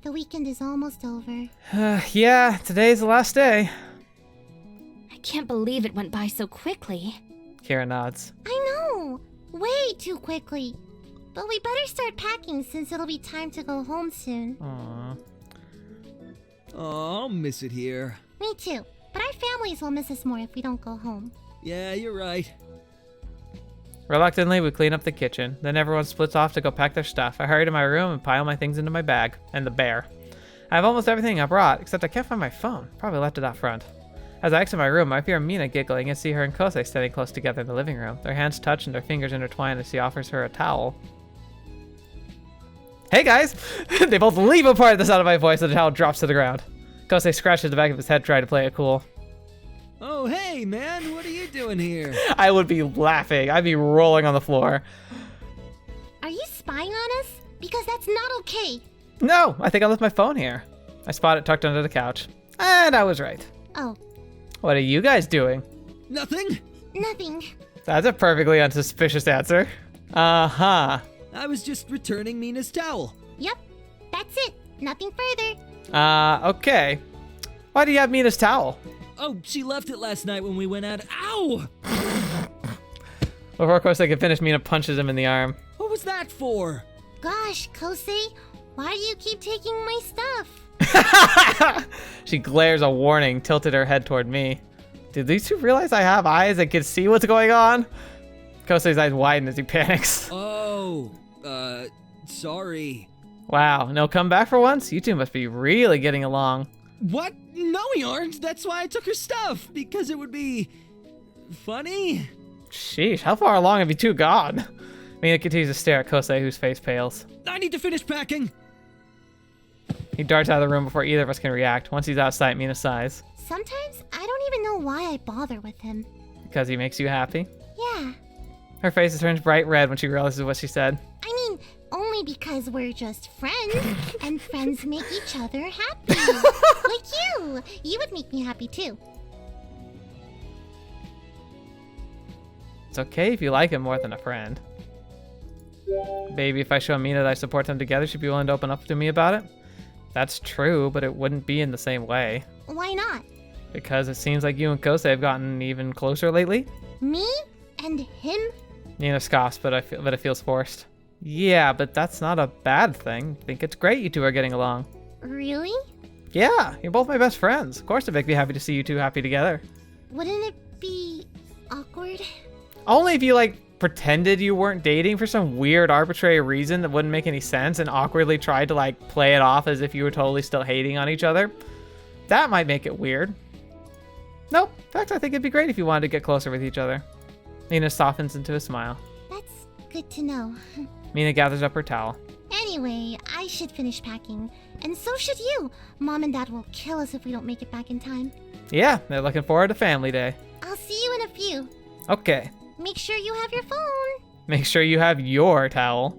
The weekend is almost over. Yeah, today's the last day. I can't believe it went by so quickly. Kira nods. I know! Way too quickly. But we better start packing since it'll be time to go home soon. Aww. Oh, I'll miss it here. Me too. But our families will miss us more if we don't go home. Yeah, you're right. Reluctantly, we clean up the kitchen. Then everyone splits off to go pack their stuff. I hurry to my room and pile my things into my bag. And the bear. I have almost everything I brought, except I can't find my phone. Probably left it out front. As I exit my room, I hear Mina giggling and see her and Kosei standing close together in the living room. Their hands touch and their fingers intertwine as she offers her a towel. Hey guys! They both leap apart at the sound of my voice and the towel drops to the ground. Kosei scratches the back of his head trying to play it cool. Oh, hey, man, what are you doing here? I would be laughing. I'd be rolling on the floor. Are you spying on us? Because that's not okay. No, I think I left my phone here. I spot it tucked under the couch. And I was right. Oh, What are you guys doing? Nothing. nothing. That's a perfectly unsuspicious answer. Uh-huh. I was just returning Mina's towel. Yep, that's it. Nothing further. Okay. Why do you have Mina's towel? Oh, she left it last night when we went out. Ow! Before Kosei can finish, Mina punches him in the arm. What was that for? Gosh, Kosei, why do you keep taking my stuff? She glares a warning, tilted her head toward me. Do these two realize I have eyes that can see what's going on? Kosei's eyes widen as he panics. Oh, sorry. Wow, no comeback for once? You two must be really getting along. What? No, we aren't. That's why I took her stuff. Because it would be funny. Sheesh, how far along have you two gone? Mina continues to stare at Kosei, whose face pales. I need to finish packing. He darts out of the room before either of us can react. Once he's out of sight, Mina sighs. Sometimes I don't even know why I bother with him. Because he makes you happy? Yeah, Her face turns bright red when she realizes what she said. I mean, only because we're just friends, and friends make each other happy. Like you. You would make me happy too. It's okay if you like him more than a friend. Baby, if I show Mina that I support them together, she'd be willing to open up to me about it? That's true, but it wouldn't be in the same way. Why not? Because it seems like you and Kosei have gotten even closer lately. Me and him? Nina scoffs, but it feels forced. Yeah, but that's not a bad thing. I think it's great you two are getting along. Really? Yeah, you're both my best friends. Of course it'd make me happy to see you two happy together. Wouldn't it be awkward? Only if you, like, pretended you weren't dating for some weird arbitrary reason that wouldn't make any sense and awkwardly tried to, like, play it off as if you were totally still hating on each other. That might make it weird. Nope. In fact, I think it'd be great if you wanted to get closer with each other. Nina softens into a smile. That's good to know. Mina gathers up her towel. Anyway, I should finish packing. And so should you. Mom and Dad will kill us if we don't make it back in time. Yeah, they're looking forward to family day. I'll see you in a few. Okay. Make sure you have your phone. Make sure you have your towel.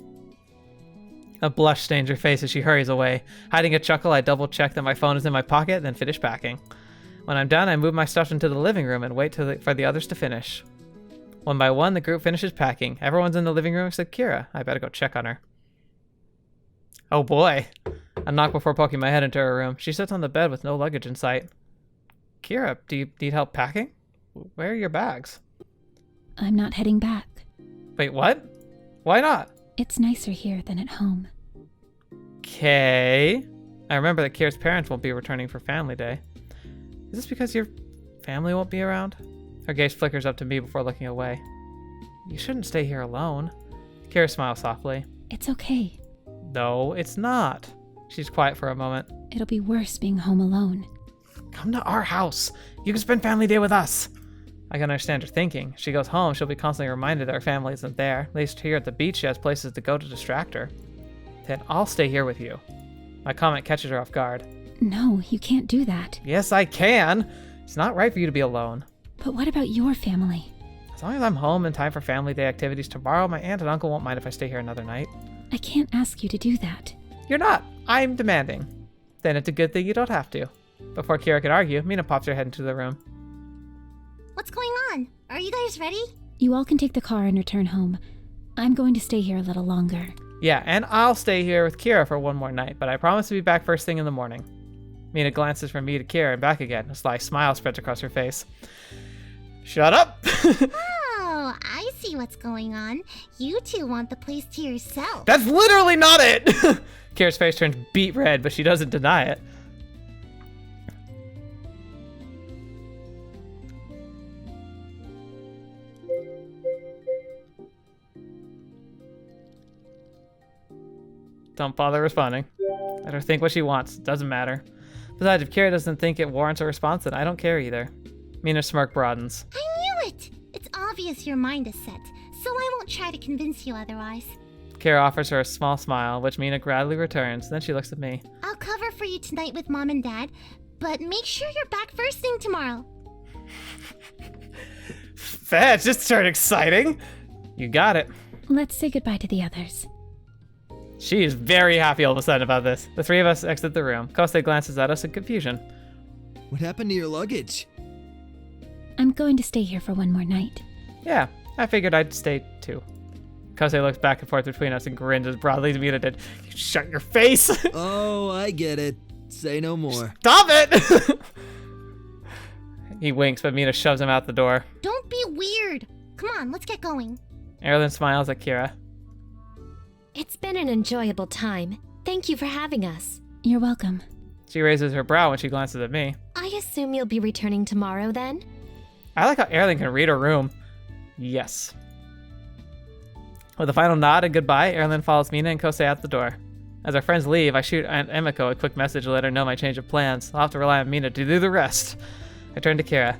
A blush stains her face as she hurries away. Hiding a chuckle, I double check that my phone is in my pocket, then finish packing. When I'm done, I move my stuff into the living room and wait for the others to finish. One by one, the group finishes packing. Everyone's in the living room except Kira. I better go check on her. Oh boy. I knock before poking my head into her room. She sits on the bed with no luggage in sight. Kira, do you need help packing? Where are your bags? I'm not heading back. Wait, what? Why not? It's nicer here than at home. Okay. I remember that Kira's parents won't be returning for family day. Is this because your family won't be around? Her gaze flickers up to me before looking away. You shouldn't stay here alone. Kira smiles softly. It's okay. No, it's not. She's quiet for a moment. It'll be worse being home alone. Come to our house. You can spend family day with us. I can understand her thinking. If she goes home, she'll be constantly reminded that her family isn't there. At least here at the beach, she has places to go to distract her. Then I'll stay here with you. My comment catches her off guard. No, you can't do that. Yes, I can. It's not right for you to be alone. But what about your family? As long as I'm home in time for family day activities tomorrow, my aunt and uncle won't mind if I stay here another night. I can't ask you to do that. You're not. I'm demanding. Then it's a good thing you don't have to. Before Kira can argue, Mina pops her head into the room. What's going on? Are you guys ready? You all can take the car and return home. I'm going to stay here a little longer. Yeah, and I'll stay here with Kira for one more night, but I promise to be back first thing in the morning. Mina glances from me to Kira and back again. A sly smile spreads across her face. Shut up! Oh, I see what's going on. You two want the place to yourself. That's literally not it! Kira's face turns beet red, but she doesn't deny it. Don't bother responding. Let her think what she wants. Doesn't matter. Besides, if Kira doesn't think it warrants a response, then I don't care either. Mina's smirk broadens. I knew it! It's obvious your mind is set, so I won't try to convince you otherwise. Kira offers her a small smile, which Mina gladly returns. Then she looks at me. I'll cover for you tonight with Mom and Dad, but make sure you're back first thing tomorrow. That just turned exciting. You got it. Let's say goodbye to the others. She is very happy all of a sudden about this. The three of us exit the room. Kosei glances at us in confusion. What happened to your luggage? I'm going to stay here for one more night. Yeah, I figured I'd stay too. Kosei looks back and forth between us and grins as broadly as Mina did. You shut your face! Oh, I get it. Say no more. Stop it! He winks, but Mina shoves him out the door. Don't be weird. Come on, let's get going. Erilynn smiles at Kira. It's been an enjoyable time. Thank you for having us. You're welcome. She raises her brow when she glances at me. I assume you'll be returning tomorrow then? I like how Erilynn can read her room. Yes. With a final nod and goodbye, Erilynn follows Mina and Kosei out the door. As our friends leave, I shoot Aunt Emiko a quick message to let her know my change of plans. I'll have to rely on Mina to do the rest. I turn to Kira.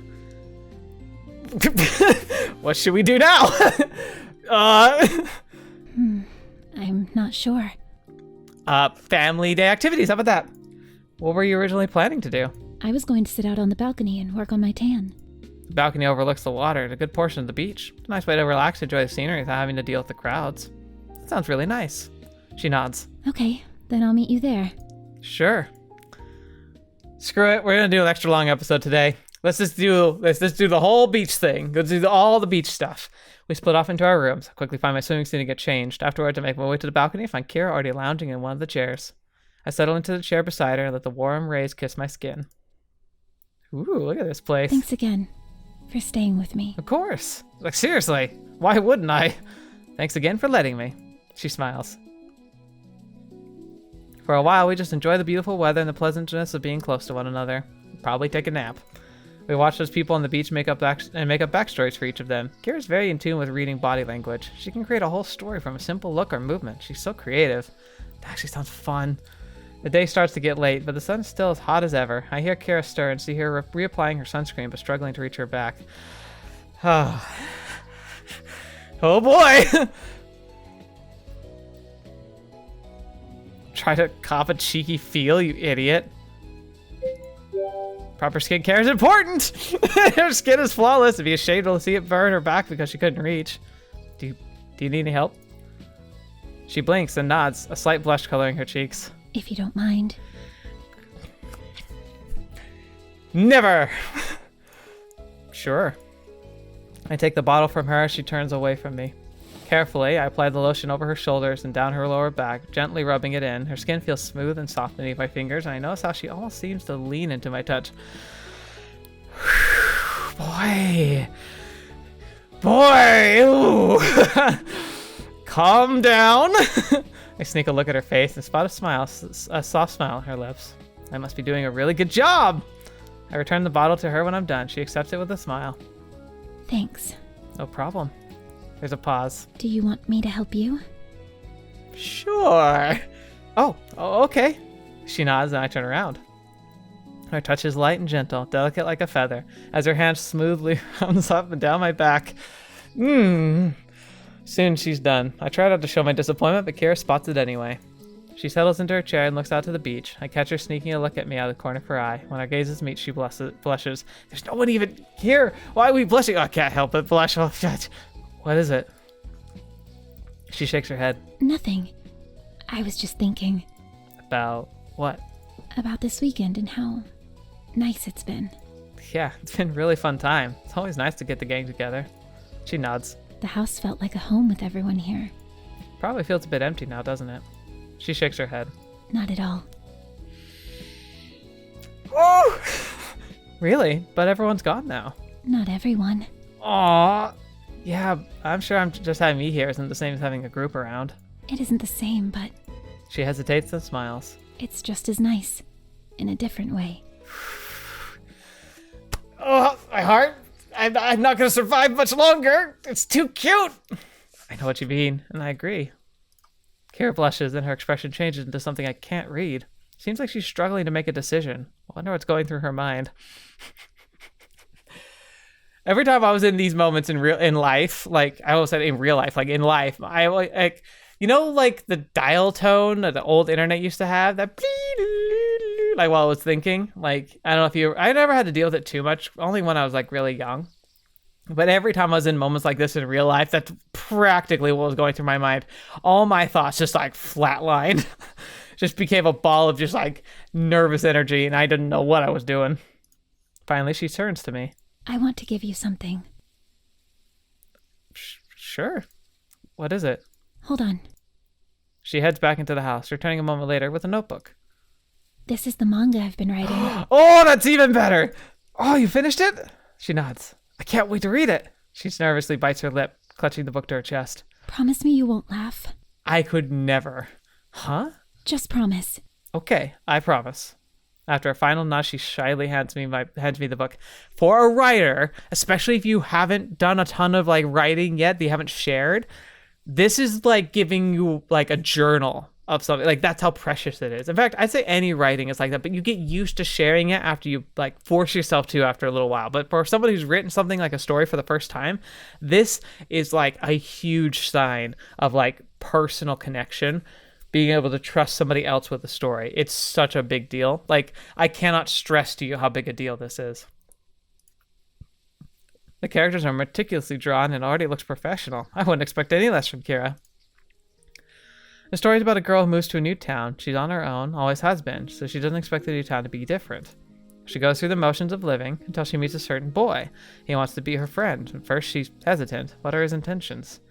What should we do now? I'm not sure. Family day activities. How about that? What were you originally planning to do? I was going to sit out on the balcony and work on my tan. The balcony overlooks the water and a good portion of the beach. It's a nice way to relax and enjoy the scenery without having to deal with the crowds. That sounds really nice. She nods. Okay, then I'll meet you there. Sure. Screw it. We're gonna do an extra long episode today. Let's just do the whole beach thing. Let's do all the beach stuff. We split off into our rooms. I quickly find my swimming suit and get changed. Afterwards, I make my way to the balcony and find Kira already lounging in one of the chairs. I settle into the chair beside her and let the warm rays kiss my skin. Ooh, look at this place. Thanks again for staying with me. Of course. Like, seriously. Why wouldn't I? Thanks again for letting me. She smiles. For a while, we just enjoy the beautiful weather and the pleasantness of being close to one another. Probably take a nap. We watch those people on the beach make up backstories for each of them. Kira's very in tune with reading body language. She can create a whole story from a simple look or movement. She's so creative. It actually sounds fun. The day starts to get late, but the sun's still as hot as ever. I hear Kira stir and see her reapplying her sunscreen, but struggling to reach her back. Oh, oh boy! Try to cop a cheeky feel, you idiot. Proper skincare is important! Her skin is flawless. It'd be a shame to see it burn her back because she couldn't reach. Do you need any help? She blinks and nods, a slight blush coloring her cheeks. If you don't mind. Never! Sure. I take the bottle from her as she turns away from me. Carefully, I apply the lotion over her shoulders and down her lower back, gently rubbing it in. Her skin feels smooth and soft beneath my fingers, and I notice how she almost seems to lean into my touch. Boy! Ooh! calm down. I sneak a look at her face and spot a soft smile on her lips. I must be doing a really good job. I return the bottle to her when I'm done. She accepts it with a smile. Thanks. No problem. There's a pause. Do you want me to help you? Sure. Oh, okay. She nods and I turn around. Her touch is light and gentle, delicate like a feather, as her hand smoothly runs up and down my back. Soon she's done. I try not to show my disappointment, but Kira spots it anyway. She settles into her chair and looks out to the beach. I catch her sneaking a look at me out of the corner of her eye. When our gazes meet, she blushes. There's no one even here. Why are we blushing? Oh, I can't help but blush. Oh, God. What is it? She shakes her head. Nothing. I was just thinking. About what? About this weekend and how nice it's been. Yeah, it's been a really fun time. It's always nice to get the gang together. She nods. The house felt like a home with everyone here. Probably feels a bit empty now, doesn't it? She shakes her head. Not at all. Oh! Really? But everyone's gone now. Not everyone. Aww. Yeah, I'm sure just having me here isn't the same as having a group around. It isn't the same, but She hesitates and smiles. it's just as nice. In a different way. Oh, my heart. I'm not going to survive much longer. It's too cute. I know what you mean, and I agree. Kira blushes, and her expression changes into something I can't read. Seems like she's struggling to make a decision. I wonder what's going through her mind. Every time I was in these moments in life, like I almost said in real life, like in life, I like, you know, like the dial tone that the old internet used to have, that like while I was thinking, like, I don't know if I never had to deal with it too much, only when I was like really young. But every time I was in moments like this in real life, that's practically what was going through my mind. All my thoughts just like flatlined, just became a ball of just like nervous energy, and I didn't know what I was doing. Finally, she turns to me. I want to give you something. Sure. What is it? Hold on. She heads back into the house, returning a moment later with a notebook. This is the manga I've been writing. Oh, that's even better. Oh, you finished it? She nods. I can't wait to read it. She nervously bites her lip, clutching the book to her chest. Promise me you won't laugh. I could never. Huh? Just promise. Okay, I promise. After a final nod, she shyly hands me the book. For a writer, especially if you haven't done a ton of like writing yet, that you haven't shared, this is like giving you like a journal of something. Like that's how precious it is. In fact, I'd say any writing is like that, but you get used to sharing it after you like force yourself to after a little while. But for somebody who's written something like a story for the first time, this is like a huge sign of like personal connection. Being able to trust somebody else with a story. It's such a big deal. Like, I cannot stress to you how big a deal this is. The characters are meticulously drawn and already looks professional. I wouldn't expect any less from Kira. The story is about a girl who moves to a new town. She's on her own, always has been, so she doesn't expect the new town to be different. She goes through the motions of living until she meets a certain boy. He wants to be her friend. At first, she's hesitant. What are his intentions?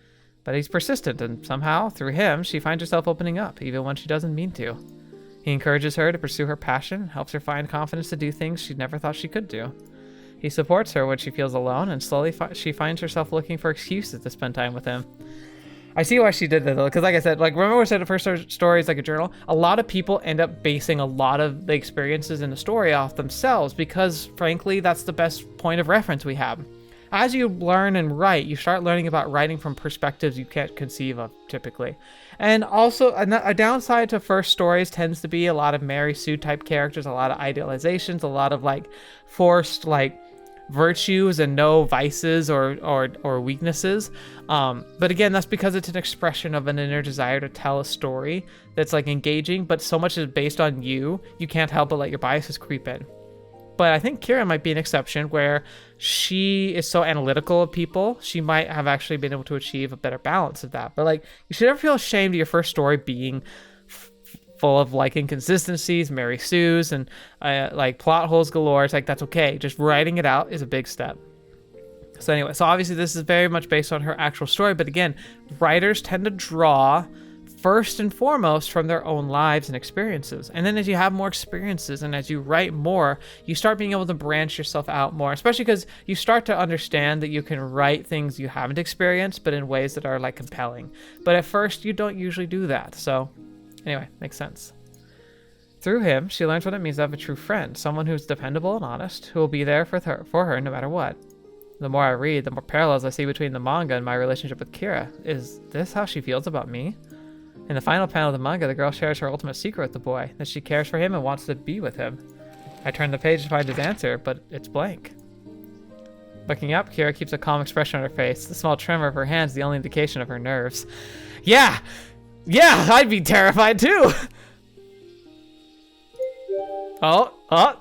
But he's persistent, and somehow, through him, she finds herself opening up, even when she doesn't mean to. He encourages her to pursue her passion, helps her find confidence to do things she never thought she could do. He supports her when she feels alone, and slowly she finds herself looking for excuses to spend time with him. I see why she did that, though, because like I said, like remember I said the first story is like a journal? A lot of people end up basing a lot of the experiences in the story off themselves because, frankly, that's the best point of reference we have. As you learn and write, you start learning about writing from perspectives you can't conceive of, typically. And also, a downside to first stories tends to be a lot of Mary Sue type characters, a lot of idealizations, a lot of, like, forced, like, virtues and no vices or weaknesses. But again, that's because it's an expression of an inner desire to tell a story that's, like, engaging, but so much is based on you can't help but let your biases creep in. But I think Kira might be an exception where she is so analytical of people, she might have actually been able to achieve a better balance of that. But like, you should never feel ashamed of your first story being full of like inconsistencies, Mary Sue's, and like plot holes galore. It's like, that's okay. Just writing it out is a big step. So anyway, so obviously this is very much based on her actual story. But again, writers tend to draw first and foremost from their own lives and experiences. And then as you have more experiences and as you write more, you start being able to branch yourself out more, especially because you start to understand that you can write things you haven't experienced, but in ways that are like compelling. But at first you don't usually do that. So anyway, makes sense. Through him, she learns what it means to have a true friend, someone who's dependable and honest, who will be there for her no matter what. The more I read, the more parallels I see between the manga and my relationship with Kira. Is this how she feels about me? In the final panel of the manga, the girl shares her ultimate secret with the boy, that she cares for him and wants to be with him. I turn the page to find his answer, but it's blank. Looking up, Kira keeps a calm expression on her face. The small tremor of her hands is the only indication of her nerves. Yeah, I'd be terrified too! Oh,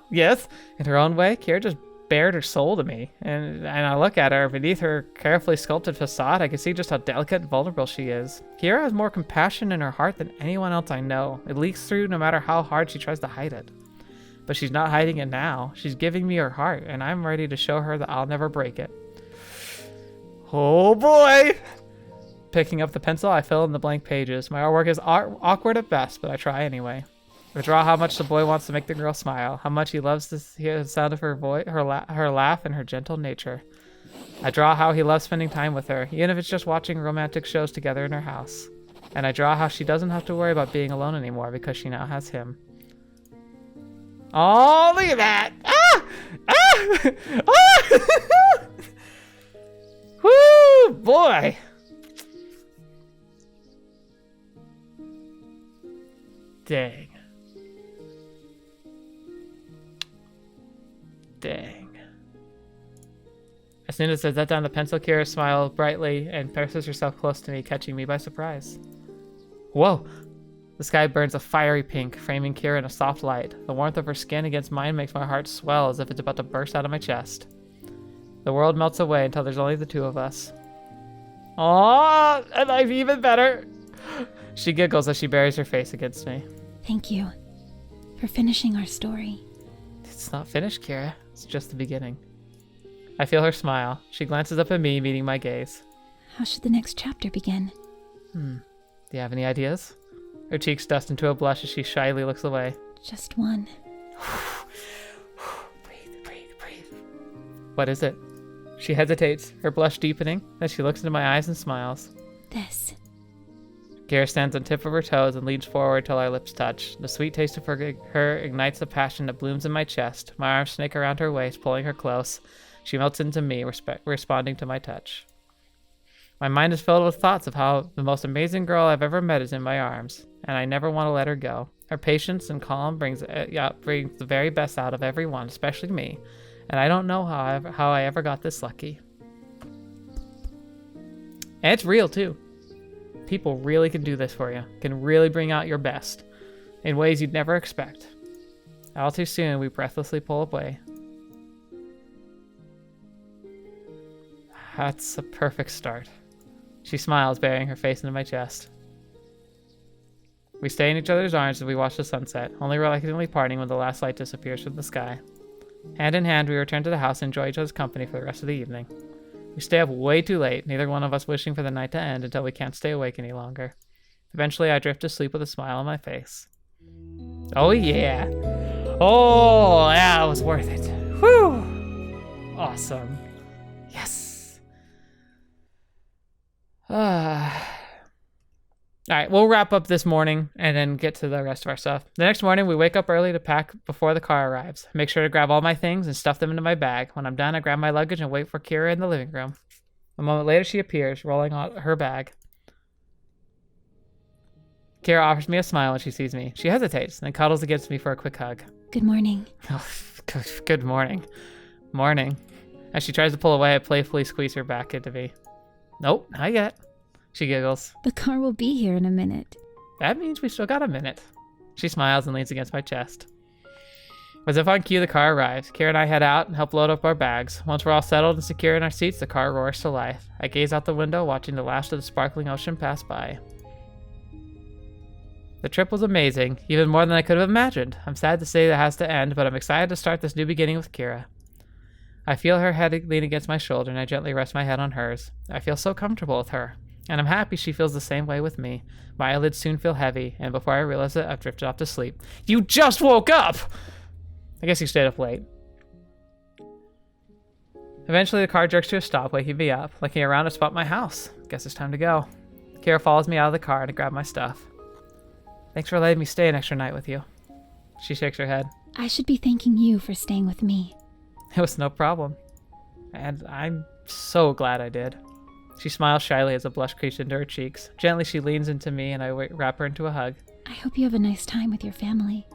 yes. In her own way, Kira just bared her soul to me, and I look at her. Beneath her carefully sculpted facade, I can see just how delicate and vulnerable she is. Kira has more compassion in her heart than anyone else I know. It leaks through no matter how hard she tries to hide it. But she's not hiding it now. She's giving me her heart, and I'm ready to show her that I'll never break it. Oh boy! Picking up the pencil, I fill in the blank pages. My artwork is awkward at best, but I try anyway. I draw how much the boy wants to make the girl smile, how much he loves to hear the sound of her voice, her laugh, and her gentle nature. I draw how he loves spending time with her, even if it's just watching romantic shows together in her house. And I draw how she doesn't have to worry about being alone anymore because she now has him. Oh, look at that! Woo, boy! Dang. As soon as I set down the pencil, Kira smiles brightly and presses herself close to me, catching me by surprise. Whoa! The sky burns a fiery pink, framing Kira in a soft light. The warmth of her skin against mine makes my heart swell as if it's about to burst out of my chest. The world melts away until there's only the two of us. Aww! And I'm even better! She giggles as she buries her face against me. Thank you for finishing our story. It's not finished, Kira. It's just the beginning. I feel her smile. She glances up at me, meeting my gaze. How should the next chapter begin? Do you have any ideas? Her cheeks dust into a blush as she shyly looks away. Just one. Breathe. What is it? She hesitates, her blush deepening, then she looks into my eyes and smiles. This. Kira stands on tip of her toes and leans forward till our lips touch. The sweet taste of her ignites the passion that blooms in my chest. My arms snake around her waist, pulling her close. She melts into me, responding to my touch. My mind is filled with thoughts of how the most amazing girl I've ever met is in my arms, and I never want to let her go. Her patience and calm brings the very best out of everyone, especially me, and I don't know how I ever got this lucky. And it's real, too. People really can do this for you, can really bring out your best in ways you'd never expect. All too soon, we breathlessly pull away. That's a perfect start. She smiles, burying her face into my chest. We stay in each other's arms as we watch the sunset, only reluctantly parting when the last light disappears from the sky. Hand in hand, we return to the house and enjoy each other's company for the rest of the evening. We stay up way too late, neither one of us wishing for the night to end until we can't stay awake any longer. Eventually, I drift to sleep with a smile on my face. Oh yeah! Oh, yeah, it was worth it. Whew! Awesome. Yes! Alright, we'll wrap up this morning and then get to the rest of our stuff. The next morning, we wake up early to pack before the car arrives. Make sure to grab all my things and stuff them into my bag. When I'm done, I grab my luggage and wait for Kira in the living room. A moment later, she appears, rolling on her bag. Kira offers me a smile when she sees me. She hesitates and then cuddles against me for a quick hug. Good morning. Oh, good morning. Morning. As she tries to pull away, I playfully squeeze her back into me. Nope, not yet. She giggles. The car will be here in a minute. That means we still got a minute. She smiles and leans against my chest. As if on cue, the car arrives. Kira and I head out and help load up our bags. Once we're all settled and secure in our seats, the car roars to life. I gaze out the window, watching the last of the sparkling ocean pass by. The trip was amazing, even more than I could have imagined. I'm sad to say that has to end, but I'm excited to start this new beginning with Kira. I feel her head lean against my shoulder, and I gently rest my head on hers. I feel so comfortable with her. And I'm happy she feels the same way with me. My eyelids soon feel heavy, and before I realize it, I've drifted off to sleep. You just woke up! I guess you stayed up late. Eventually, the car jerks to a stop, waking me up, looking around to spot my house. Guess it's time to go. Kira follows me out of the car to grab my stuff. Thanks for letting me stay an extra night with you. She shakes her head. I should be thanking you for staying with me. It was no problem. And I'm so glad I did. She smiles shyly as a blush creeps into her cheeks. Gently, she leans into me and I wrap her into a hug. I hope you have a nice time with your family.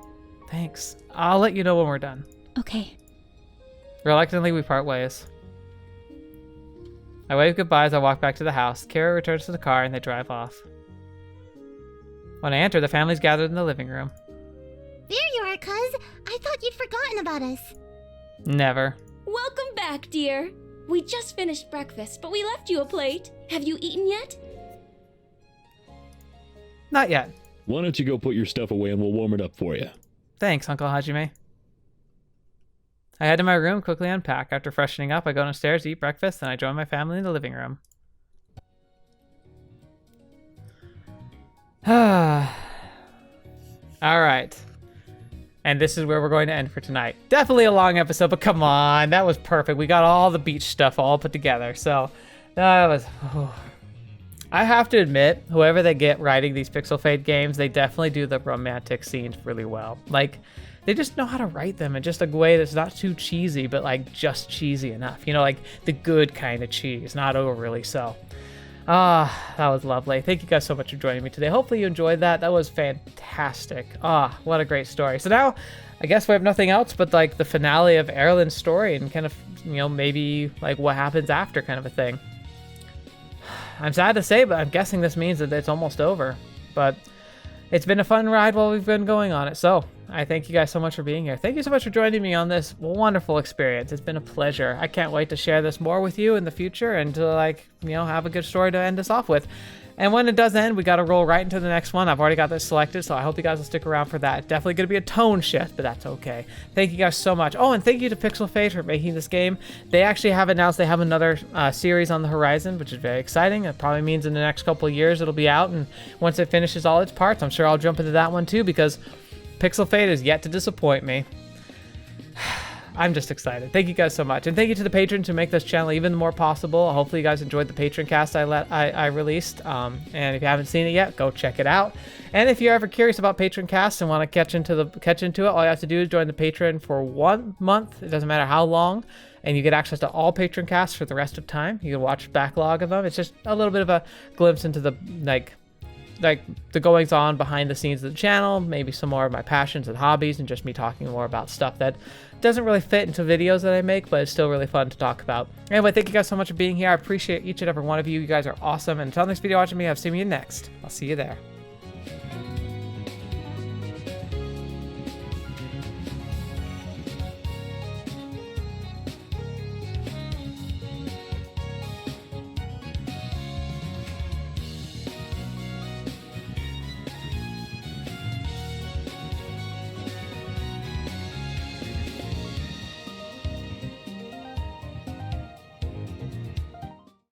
Thanks. I'll let you know when we're done. Okay. Reluctantly, we part ways. I wave goodbye as I walk back to the house. Kira returns to the car and they drive off. When I enter, the family's gathered in the living room. There you are, cuz. I thought you'd forgotten about us. Never. Welcome back, dear. We just finished breakfast, but we left you a plate. Have you eaten yet? Not yet. Why don't you go put your stuff away and we'll warm it up for you? Thanks, Uncle Hajime. I head to my room, quickly unpack. After freshening up, I go downstairs to eat breakfast, and I join my family in the living room. Alright. And this is where we're going to end for tonight. Definitely a long episode, but come on, that was perfect. We got all the beach stuff all put together, so that was... I have to admit, whoever they get writing these PixelFade games, they definitely do the romantic scenes really well. Like, they just know how to write them in just a way that's not too cheesy, but like just cheesy enough. You know, like the good kind of cheese, not overly so. That was lovely. Thank you guys so much for joining me today. Hopefully you enjoyed that. That was fantastic. What a great story. So now, I guess we have nothing else but like the finale of Erilynn's story and kind of, you know, maybe like what happens after kind of a thing. I'm sad to say, but I'm guessing this means that it's almost over. But it's been a fun ride while we've been going on it. So I thank you guys so much for being here. Thank you so much for joining me on this wonderful experience. It's been a pleasure. I can't wait to share this more with you in the future and to like, you know, have a good story to end us off with. And when it does end, we got to roll right into the next one. I've already got this selected, so I hope you guys will stick around for that. Definitely going to be a tone shift, but that's okay. Thank you guys so much. Oh, and thank you to PixelFade for making this game. They actually have announced they have another series on the horizon, which is very exciting. It probably means in the next couple of years it'll be out, and once it finishes all its parts, I'm sure I'll jump into that one too, because PixelFade is yet to disappoint me. I'm just excited. Thank you guys so much. And thank you to the patrons who make this channel even more possible. Hopefully you guys enjoyed the patron cast I released. And if you haven't seen it yet, go check it out. And if you're ever curious about patron casts and want to catch into it, all you have to do is join the Patreon for 1 month. It doesn't matter how long. And you get access to all patron casts for the rest of time. You can watch backlog of them. It's just a little bit of a glimpse into the like the goings on behind the scenes of the channel, maybe some more of my passions and hobbies, and just me talking more about stuff that doesn't really fit into videos that I make, but it's still really fun to talk about. Anyway, thank you guys so much for being here. I appreciate each and every one of you. You guys are awesome. And until next video watching me, I've seen you next. I'll see you there.